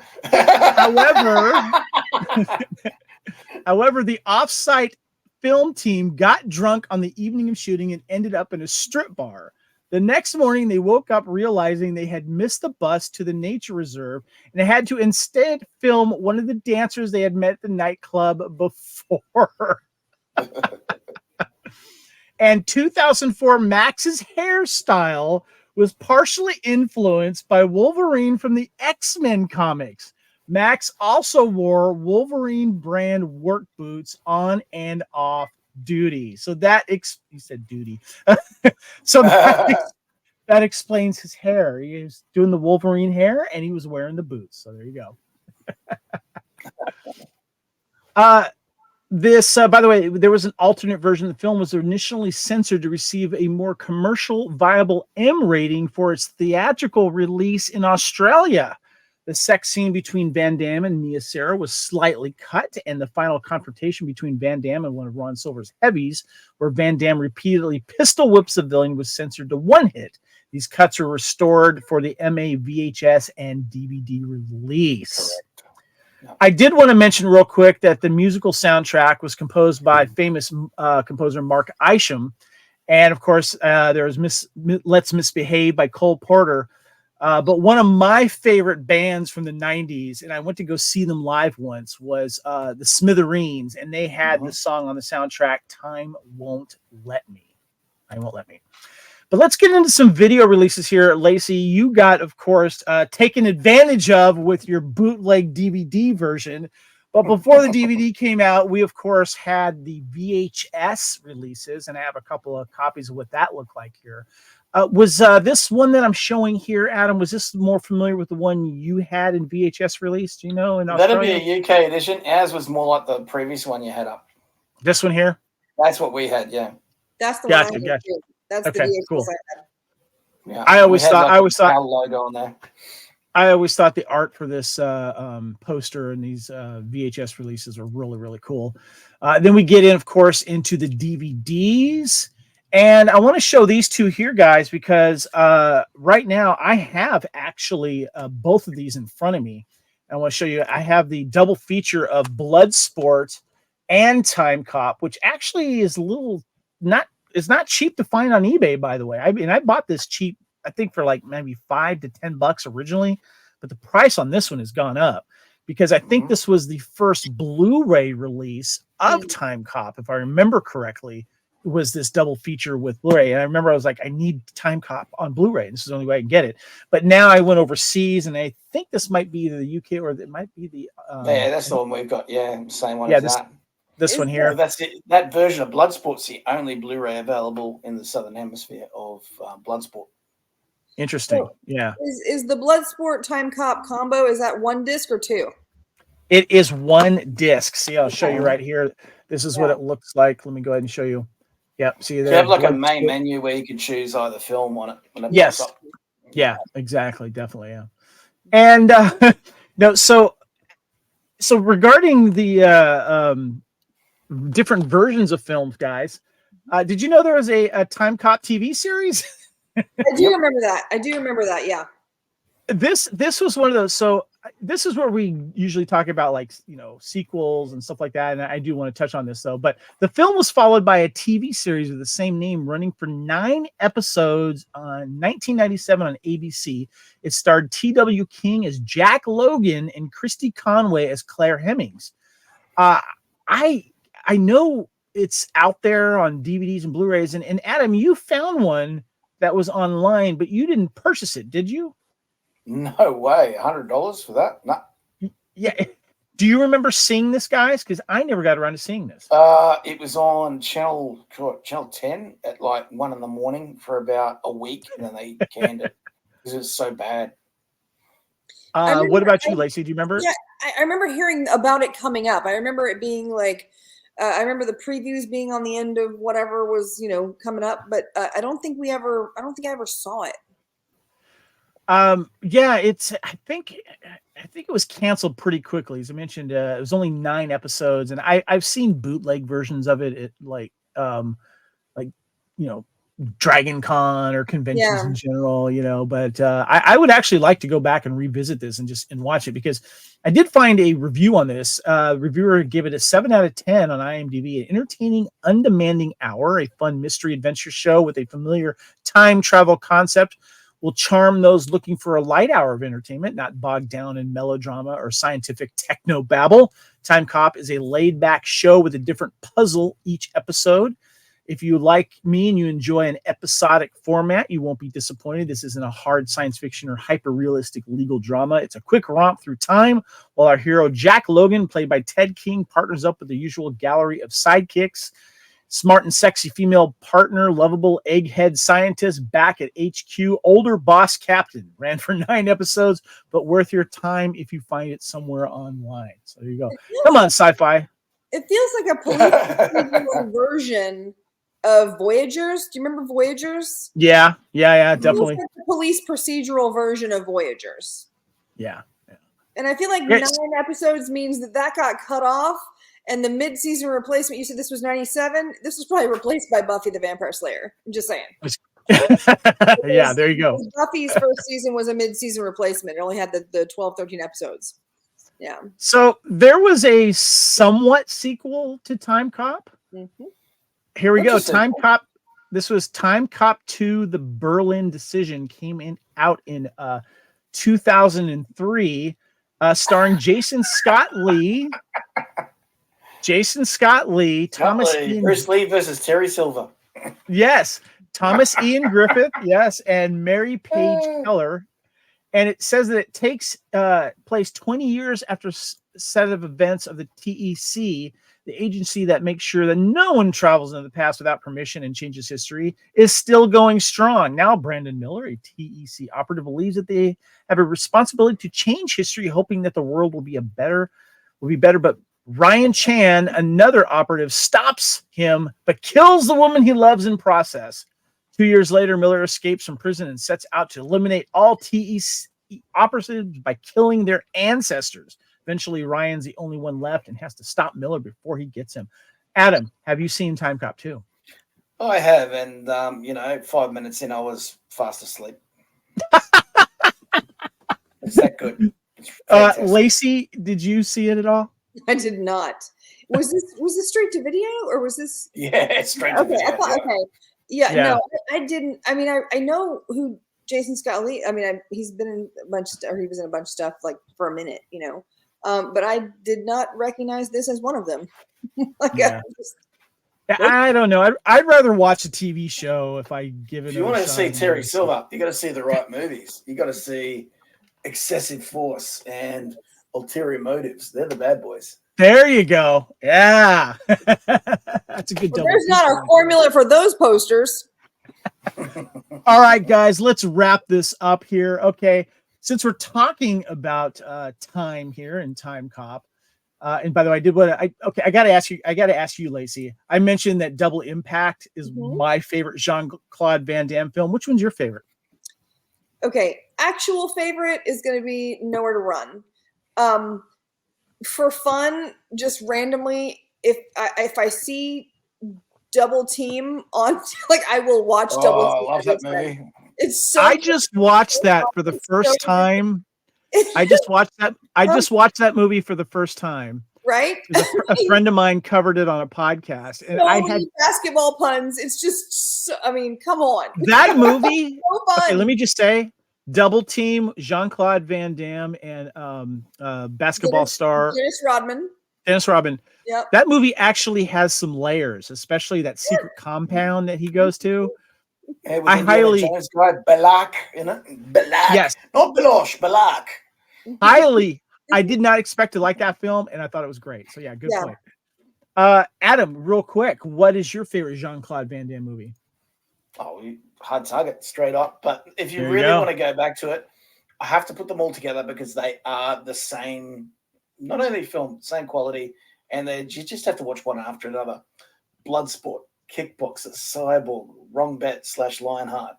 A: However, the off-site film team got drunk on the evening of shooting and ended up in a strip bar. The next morning, they woke up realizing they had missed the bus to the nature reserve and had to instead film one of the dancers they had met at the nightclub before. And 2004, Max's hairstyle was partially influenced by Wolverine from the X-Men comics. Max also wore Wolverine brand work boots on and off duty. So that he said duty. So that explains his hair. He was doing the Wolverine hair and he was wearing the boots. So there you go. This, by the way, there was an alternate version. The film was initially censored to receive a more commercial viable M rating for its theatrical release in Australia. The sex scene between Van Damme and Mia Sara was slightly cut, and the final confrontation between Van Damme and one of Ron Silver's heavies, where Van Damme repeatedly pistol whips the villain, was censored to one hit. These cuts were restored for the MA VHS and DVD release.
B: Correct. Yep.
A: I did want to mention real quick that the musical soundtrack was composed by famous composer Mark Isham, and of course there was Let's Misbehave by Cole Porter. But one of my favorite bands from the 90s, and I went to go see them live once, was the Smithereens, and they had the song on the soundtrack, Time Won't Let Me. Time Won't Let Me. But let's get into some video releases here. Lacy, you got, of course, taken advantage of with your bootleg DVD version. But before the DVD came out, we, of course, had the VHS releases, and I have a couple of copies of what that looked like here. Was this one that I'm showing here, Adam, was this more familiar with the one you had in VHS release? Do you know? In
B: That'd
A: Australia?
B: be a UK edition. Ours was more like the previous one you had up.
A: This one here?
B: That's what we had, yeah.
C: That's the
A: Gotcha,
C: one.
A: gotcha.
C: That's
A: Okay,
C: the VHS
A: cool.
C: I had.
B: Yeah.
A: I always thought
B: our logo on there.
A: I always thought the art for this poster and these VHS releases are really, really cool. Then we get in, of course, into the DVDs. And I want to show these two here, guys, because right now I have actually both of these in front of me. I want to show you, I have the double feature of Bloodsport and Timecop, which actually is not cheap to find on eBay, by the way. I mean, I bought this cheap, I think for like maybe $5 to $10 originally, but the price on this one has gone up because I think this was the first Blu-ray release of Timecop, if I remember correctly. Was this double feature with Blu-ray, and I remember I was like, I need Timecop on Blu-ray. This is the only way I can get it. But now I went overseas, and I think this might be the UK, or it might be the
B: yeah, that's the one we've got. Yeah, same one as that.
A: This one here.
B: That's it. That version of Bloodsport's the only Blu-ray available in the Southern Hemisphere of Bloodsport.
A: Interesting.
C: So,
A: yeah.
C: Is the Bloodsport Timecop combo, is that one disc or two?
A: It is one disc. See, I'll show you right here. This is what it looks like. Let me go ahead and show you. Yep. See,
B: you have like a main menu where you can choose either film on it. When it
A: yes.
B: Pops up.
A: Yeah, exactly. Definitely. Yeah. And no, so regarding the different versions of films, guys, did you know there was a Timecop TV series?
C: I do remember that. Yeah. This
A: was one of those. So this is where we usually talk about, like, sequels and stuff like that. And I do want to touch on this though. But the film was followed by a TV series with the same name, running for 9 episodes on 1997 on ABC. It starred T.W. King as Jack Logan and Christy Conway as Claire Hemmings. I know it's out there on DVDs and Blu-rays, and Adam, you found one that was online, but you didn't purchase it, did you?
B: No way. $100 for that? No.
A: Yeah. Do you remember seeing this, guys? Because I never got around to seeing this.
B: It was on channel 10 at like 1 a.m. for about a week, and then they canned it because it was so bad.
A: What about you, Lacy? Do you remember?
C: Yeah, I remember hearing about it coming up. I remember it being like, I remember the previews being on the end of whatever was, coming up, but I don't think I ever saw it.
A: Yeah, I think it was canceled pretty quickly. As I mentioned, it was only 9 episodes, and I've seen bootleg versions of it at like Dragon Con or conventions in general, but I would actually like to go back and revisit this and watch it, because I did find a review on this. Reviewer gave it a 7 out of 10 on IMDb. An entertaining, undemanding hour, a fun mystery adventure show with a familiar time travel concept will charm those looking for a light hour of entertainment, not bogged down in melodrama or scientific techno-babble. Timecop is a laid-back show with a different puzzle each episode. If you like me and you enjoy an episodic format, you won't be disappointed. This isn't a hard science fiction or hyper-realistic legal drama. It's a quick romp through time, while our hero Jack Logan, played by Ted King, partners up with the usual gallery of sidekicks. Smart and sexy female partner, lovable egghead scientist back at HQ, older boss captain. Ran for 9 episodes, but worth your time if you find it somewhere online. So there you go. Come on, Sci-Fi.
C: It feels like a police version of Voyagers. Do you remember Voyagers?
A: Yeah, definitely.
C: It feels like the police procedural version of Voyagers.
A: Yeah.
C: And I feel like 9 episodes means that got cut off. And the mid-season replacement, you said this was 97. This was probably replaced by Buffy the Vampire Slayer. I'm just saying.
A: Yeah, there you go.
C: Buffy's first season was a mid-season replacement. It only had the 12, 13 episodes. Yeah.
A: So there was a somewhat sequel to Timecop.
C: Mm-hmm.
A: Here we go. Timecop. This was Timecop 2, The Berlin Decision, came out in 2003, starring Jason Scott Lee. Thomas Ian,
B: Bruce Lee versus Terry Silver.
A: Yes, Thomas Ian Griffith, yes, and Mary Page Keller. And it says that it takes place 20 years after a set of events of the TEC, the agency that makes sure that no one travels into the past without permission and changes history, is still going strong. Now, Brandon Miller, a TEC operative, believes that they have a responsibility to change history, hoping that the world will be better. But Ryan Chan, another operative, stops him, but kills the woman he loves in process. 2 years later, Miller escapes from prison and sets out to eliminate all TEC operatives by killing their ancestors. Eventually, Ryan's the only one left and has to stop Miller before he gets him. Adam, have you seen Timecop 2?
B: I have, and 5 minutes in, I was fast asleep. It's that good.
A: Lacy, did you see it at all?
C: I did not. Was this straight to video, or was this?
B: Yeah, it's straight to video.
C: Okay. Yeah, no, I didn't. I mean, I know who Jason Scott Lee. I mean, he's been in a bunch, or he was in a bunch of stuff like for a minute, but I did not recognize this as one of them.
A: I don't know. I'd rather watch a TV show if I give it.
B: If you want to see Terry Silver, you got to see the right movies. You got to see Excessive Force and Ulterior Motives. They're the bad boys.
A: There you go. Yeah, that's a good.
C: There's not a formula for those posters.
A: All right, guys, let's wrap this up here. Okay, since we're talking about time here and Timecop. And by the way, I got to ask you, Lacy. I mentioned that Double Impact is my favorite Jean-Claude Van Damme film. Which one's your favorite?
C: Okay. Actual favorite is going to be Nowhere to Run. For fun, just randomly, if I see Double Team on, like, I will watch Double Team.
B: I love that movie.
C: It's so
A: I just watched that for the first time. I just watched that movie for the first time.
C: Right?
A: A friend of mine covered it on a podcast, and I had
C: basketball puns. It's just, I mean, come on.
A: That movie.
C: So fun.
A: Okay, let me just say, Double Team, Jean-Claude Van Damme, and basketball star Dennis Rodman.
C: Yep.
A: That movie actually has some layers, especially that secret compound that he goes to. I highly
B: Balak, Balak.
A: Yes,
B: not Balosh, Balak.
A: Highly, I did not expect to like that film, and I thought it was great. So yeah, good point. Adam, real quick, what is your favorite Jean-Claude Van Damme movie?
B: Oh, hard target, straight up. But if you really want to go back to it, I have to put them all together because they are the same. Not only film, same quality, and you just have to watch one after another. Bloodsport, Kickboxer, Cyborg, Wrong Bet / Lionheart,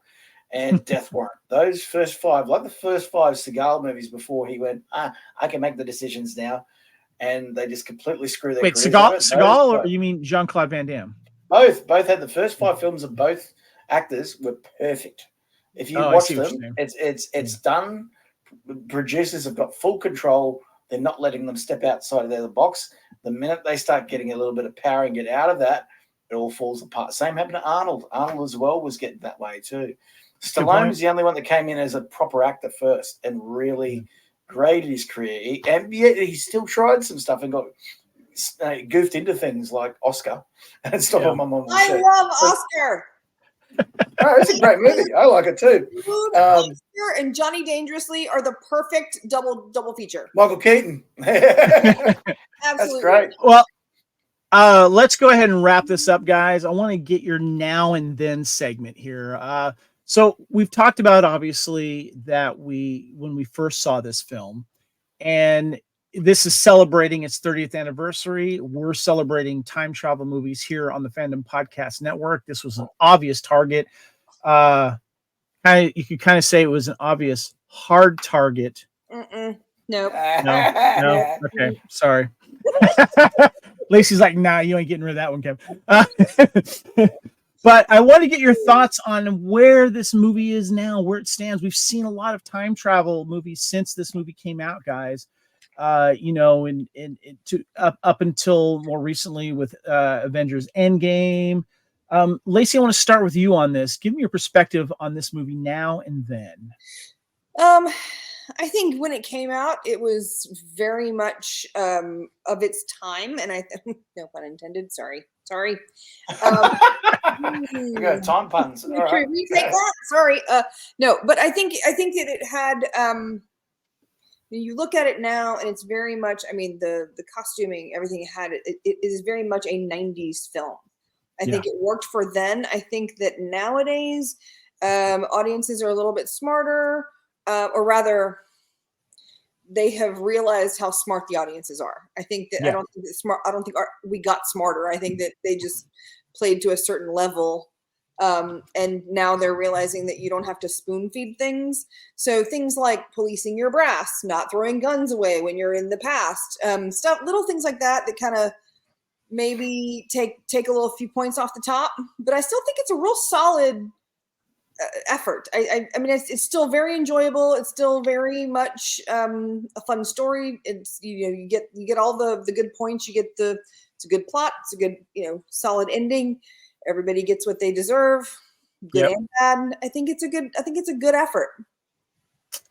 B: and Death Warrant. Those first five, like the first five Seagal movies before he went, I can make the decisions now. And they just completely screw their careers.
A: Seagal, or you mean Jean-Claude Van Damme?
B: Both had the first five films of both actors were perfect. If you watch them, it's done. Producers have got full control. They're not letting them step outside of the box. The minute they start getting a little bit of power and get out of that, it all falls apart. Same happened to Arnold. Arnold as well was getting that way too. Stallone was the only one that came in as a proper actor first and really graded his career. He still tried some stuff and got goofed into things like Oscar and stuff on my mom.
C: I love Oscar.
B: It's a great movie. I like it too.
C: Oscar and Johnny Dangerously are the perfect double feature.
B: Michael Keaton.
C: Absolutely.
B: That's great.
A: Well, let's go ahead and wrap this up, guys. I want to get your now and then segment here. So we've talked about, obviously, that when we first saw this film, and this is celebrating its 30th anniversary. We're celebrating time travel movies here on the Fandom Podcast Network. This was an obvious target. You could kind of say it was an obvious hard target.
C: Nope.
A: No. Okay, sorry. Lacy's like, nah, you ain't getting rid of that one, Kev. But I want to get your thoughts on where this movie is now, where it stands. We've seen a lot of time travel movies since this movie came out, guys. Up until more recently with Avengers Endgame. Lacy, I want to start with you on this. Give me your perspective on this movie now and then.
C: I think when it came out, it was very much of its time, and no pun intended. Sorry.
B: You got time puns. All right.
C: Retake that. Sorry. No, but I think that it had. You look at it now, and it's very much. I mean, the costuming, everything it had. It is very much a '90s film. I think it worked for then. I think that nowadays, audiences are a little bit smarter. Or rather, they have realized how smart the audiences are. I think that I don't think we got smarter. I think that they just played to a certain level, and now they're realizing that you don't have to spoon feed things. So things like policing your brass, not throwing guns away when you're in the past, little things like that kind of maybe take a few points off the top. But I still think it's a real solid effort. I mean, it's still very enjoyable. It's still very much a fun story. It's you get all the good points. It's a good plot. It's a good solid ending. Everybody gets what they deserve. good
A: Yep.
C: and bad. I think it's a good effort.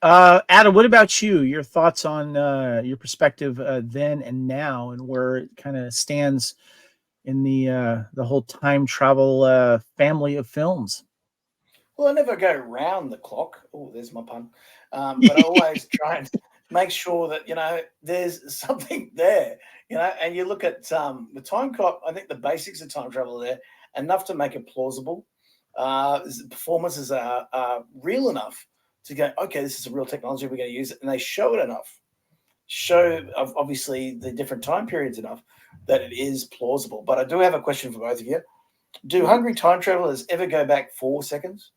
A: Adam, what about you? Your thoughts on your perspective then and now, and where it kind of stands in the whole time travel family of films?
B: Well, I never go round the clock. Oh, there's my pun. But I always try and make sure that, there's something there, and you look at the Timecop. I think the basics of time travel are there, enough to make it plausible. The performances are real enough to go, okay, this is a real technology, we're going to use it. And they show it enough, obviously the different time periods enough that it is plausible. But I do have a question for both of you. Do hungry time travelers ever go back 4 seconds?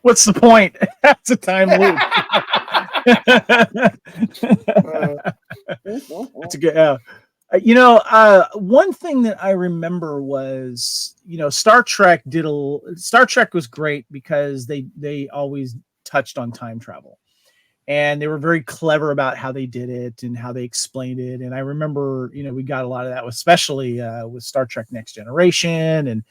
A: What's the point? That's a time loop. That's a good. One thing that I remember was, Star Trek was great because they always touched on time travel, and they were very clever about how they did it and how they explained it. And I remember, we got a lot of that, especially with Star Trek Next Generation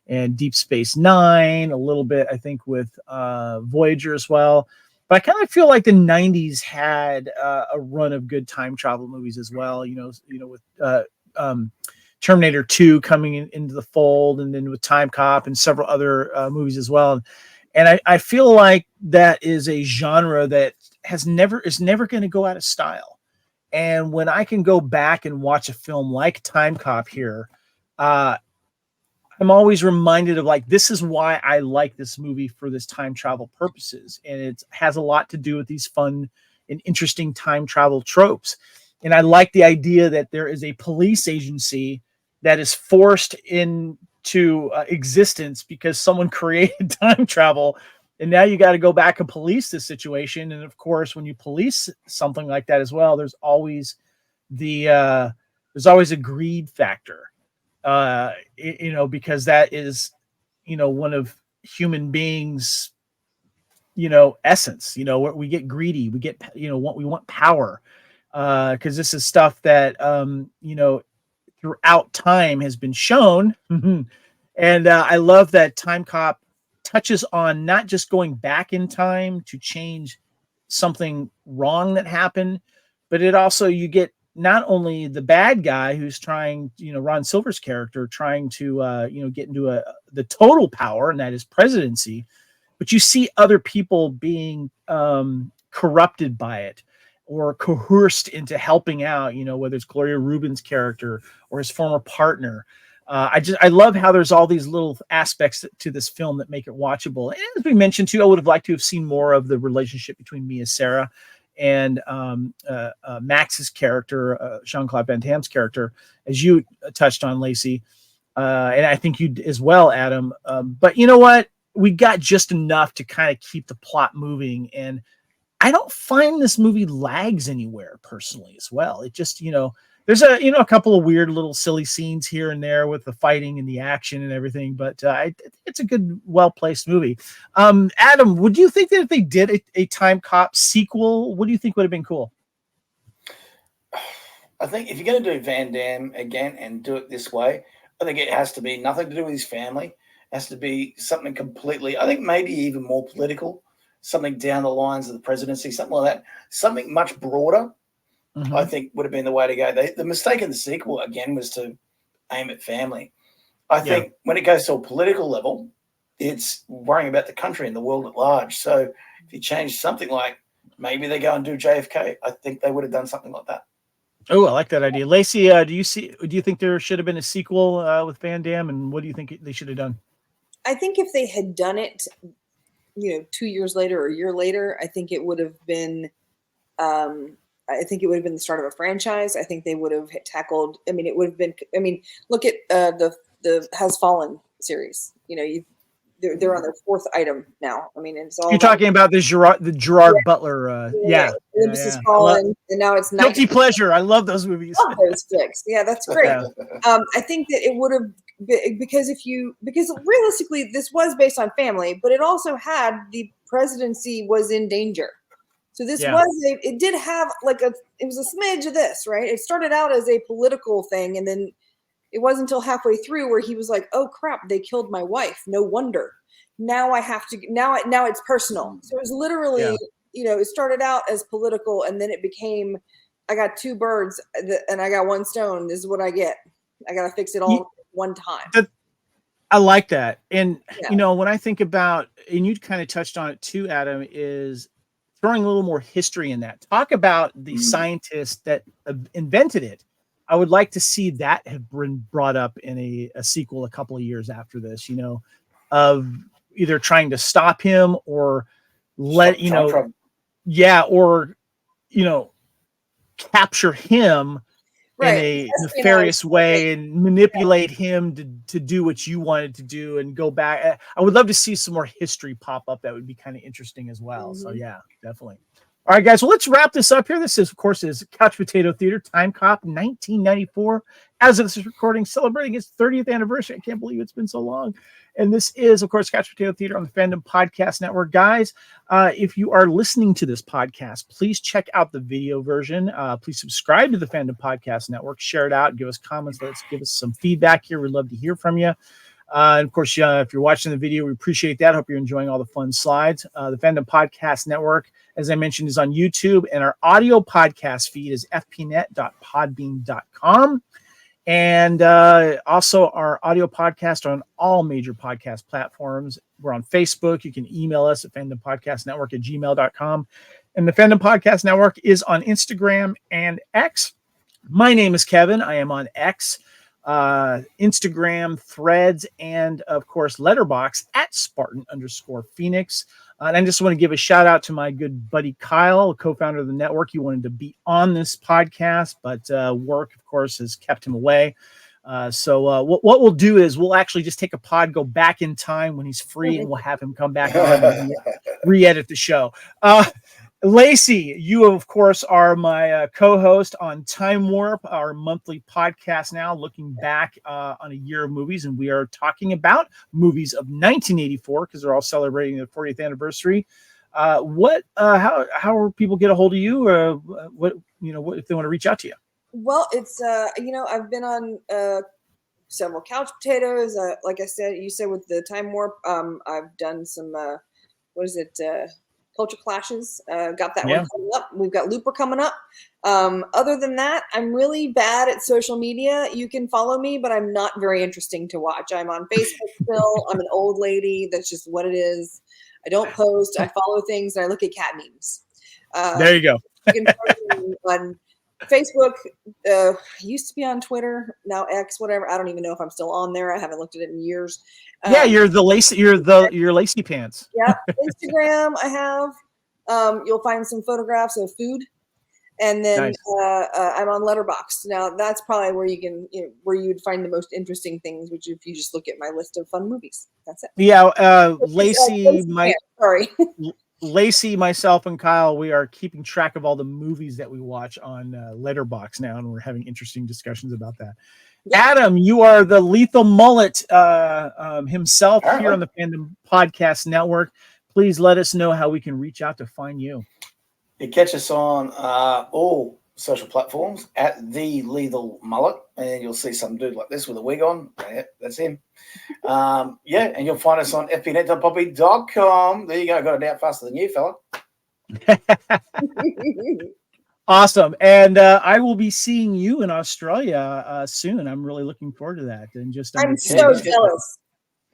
A: and Deep Space Nine, a little bit, I think, with Voyager as well. But I kind of feel like the 90s had a run of good time travel movies as well, with Terminator 2 coming into the fold, and then with Timecop and several other movies as well. And I feel like that is a genre that is never going to go out of style. And when I can go back and watch a film like Timecop here, I'm always reminded of, like, this is why I like this movie for this time travel purposes. And it has a lot to do with these fun and interesting time travel tropes. And I like the idea that there is a police agency that is forced into existence because someone created time travel. And now you got to go back and police this situation. And of course, when you police something like that as well, there's always a greed factor. Because that is, one of human beings, essence, we get greedy, we get, we want power, because this is stuff that, throughout time has been shown. And I love that Timecop touches on not just going back in time to change something wrong that happened, but it also, you get not only the bad guy who's trying, Ron Silver's character trying to, get into the total power, and that is presidency, but you see other people being corrupted by it or coerced into helping out, whether it's Gloria Reuben's character or his former partner. I love how there's all these little aspects to this film that make it watchable. And as we mentioned too, I would have liked to have seen more of the relationship between Mia Sara and Max's character, Jean-Claude Van Damme's character, as you touched on, Lacy. And I think you as well, Adam. But you know what? We got just enough to kind of keep the plot moving. And I don't find this movie lags anywhere personally as well. It just, there's a couple of weird little silly scenes here and there with the fighting and the action and everything, but it's a good, well-placed movie. Adam, would you think that if they did a Timecop sequel, what do you think would have been cool?
B: I think if you're going to do Van Damme again and do it this way, I think it has to be nothing to do with his family. It has to be something completely, I think maybe even more political, something down the lines of the presidency, something like that, something much broader. Mm-hmm. I think would have been the way to go. The mistake in the sequel, again, was to aim at family. I think when it goes to a political level, it's worrying about the country and the world at large. So if you change something like maybe they go and do JFK, I think they would have done something like that.
A: Oh, I like that idea. Lacy, do you think there should have been a sequel with Van Damme, and what do you think they should have done?
C: I think if they had done it, 2 years later or a year later, I think it would have been the start of a franchise. I think they would have tackled. It would have been. Look at the Has Fallen series. They're on their fourth item now. It's all.
A: You're talking about the Gerard Butler.
C: Olympus Has Fallen, and now it's
A: Guilty Pleasure. I love those movies.
C: Love those flicks. Yeah, that's great. I think that it would have. Because realistically, this was based on family, but it also had the presidency was in danger. So this it did have it was a smidge of this, right? It started out as a political thing, and then it wasn't until halfway through where he was like, oh crap, they killed my wife. No wonder. Now I have to, now it's personal. So it was literally, it started out as political, and then it became, I got two birds and I got one stone. This is what I get. I got to fix it all one time.
A: I like that. And, when I think about, and you kind of touched on it too, Adam, is throwing a little more history in that. Talk about the scientists that invented it. I would like to see that have been brought up in a sequel a couple of years after this, of either trying to stop him or capture him in a nefarious way and manipulate him to do what you wanted to do and go back. I would love to see some more history pop up. That would be kind of interesting as well. So yeah, definitely. All right, guys. Well, let's wrap this up here. This is, of course, Couch Potato Theater, Timecop, 1994. As of this recording, celebrating its 30th anniversary. I can't believe it's been so long. And this is, of course, Couch Potato Theater on the Fandom Podcast Network. Guys, if you are listening to this podcast, please check out the video version. Please subscribe to the Fandom Podcast Network. Share it out. Give us comments. Let's give us some feedback here. We'd love to hear from you. And of course, if you're watching the video, we appreciate that. Hope you're enjoying all the fun slides. The Fandom Podcast Network, as I mentioned, is on YouTube, and our audio podcast feed is fpnet.podbean.com. And also our audio podcast on all major podcast platforms. We're on Facebook. You can email us at fandompodcastnetwork@gmail.com. And the Fandom Podcast Network is on Instagram and X. My name is Kevin. I am on X, Instagram, Threads, and of course, Letterboxd at Spartan_Phoenix. And I just want to give a shout out to my good buddy Kyle, co-founder of the network. He wanted to be on this podcast, but work, of course, has kept him away. So what we'll do is we'll actually just take a pod, go back in time when he's free, and we'll have him come back on and re-edit the show. Lacy, you, of course, are my co-host on Time Warp, our monthly podcast now, looking back on a year of movies. And we are talking about movies of 1984 because they're all celebrating their 40th anniversary. How will people get a hold of you? What if they want to reach out to you?
C: Well, it's, I've been on several Couch Potatoes. Like I said, you said with the Time Warp, I've done some, Culture Clashes. Got that one coming up. We've got Looper coming up. Other than that, I'm really bad at social media. You can follow me, but I'm not very interesting to watch. I'm on Facebook still. I'm an old lady. That's just what it is. I don't post. I follow things, and I look at cat memes.
A: There you go.
C: You can follow me on Facebook. I used to be on Twitter, now X, whatever. I don't even know if I'm still on there. I haven't looked at it in years.
A: You're the Lacy. You're Lacy Pants.
C: Yeah, Instagram. I have. You'll find some photographs of food, and then nice. I'm on Letterboxd. Now that's probably where you can, where you'd find the most interesting things. Which, if you just look at my list of fun movies, that's it.
A: Yeah, Lacy. Lacy, myself, and Kyle, we are keeping track of all the movies that we watch on Letterboxd now, and we're having interesting discussions about that. Yeah. Adam, you are the Lethal Mullet himself here on the Fandom Podcast Network. Please let us know how we can reach out to find you.
B: You catch us on all social platforms at the Lethal Mullet, and you'll see some dude like this with a wig on. Yeah, that's him. And you'll find us on fpnet.poppy.com. There you go. Got it out faster than you, fella.
A: Awesome. And I will be seeing you in Australia soon. I'm really looking forward to that. And
C: I'm so jealous.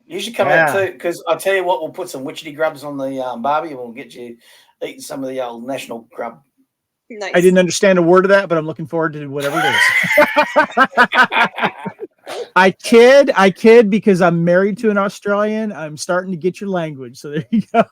B: You should come out too, because I tell you what, we'll put some witchetty grubs on the barbie, and we'll get you eating some of the old national grub.
C: Nice.
A: I didn't understand a word of that, but I'm looking forward to whatever it is. I kid because I'm married to an Australian. I'm starting to get your language. So there you go.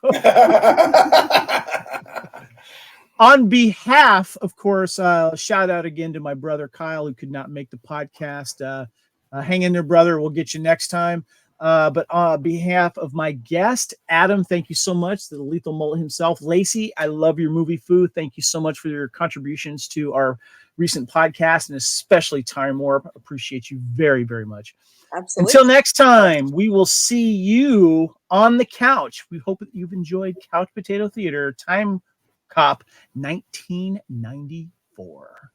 A: On behalf, of course, shout out again to my brother Kyle, who could not make the podcast. Hang in there, brother. We'll get you next time. But on behalf of my guest, Adam, thank you so much. The Lethal Mullet himself. Lacy, I love your movie food. Thank you so much for your contributions to our recent podcast, and especially Time Warp. Appreciate you very, very much.
C: Absolutely.
A: Until next time, we will see you on the couch. We hope that you've enjoyed Couch Potato Theater, Timecop 1994.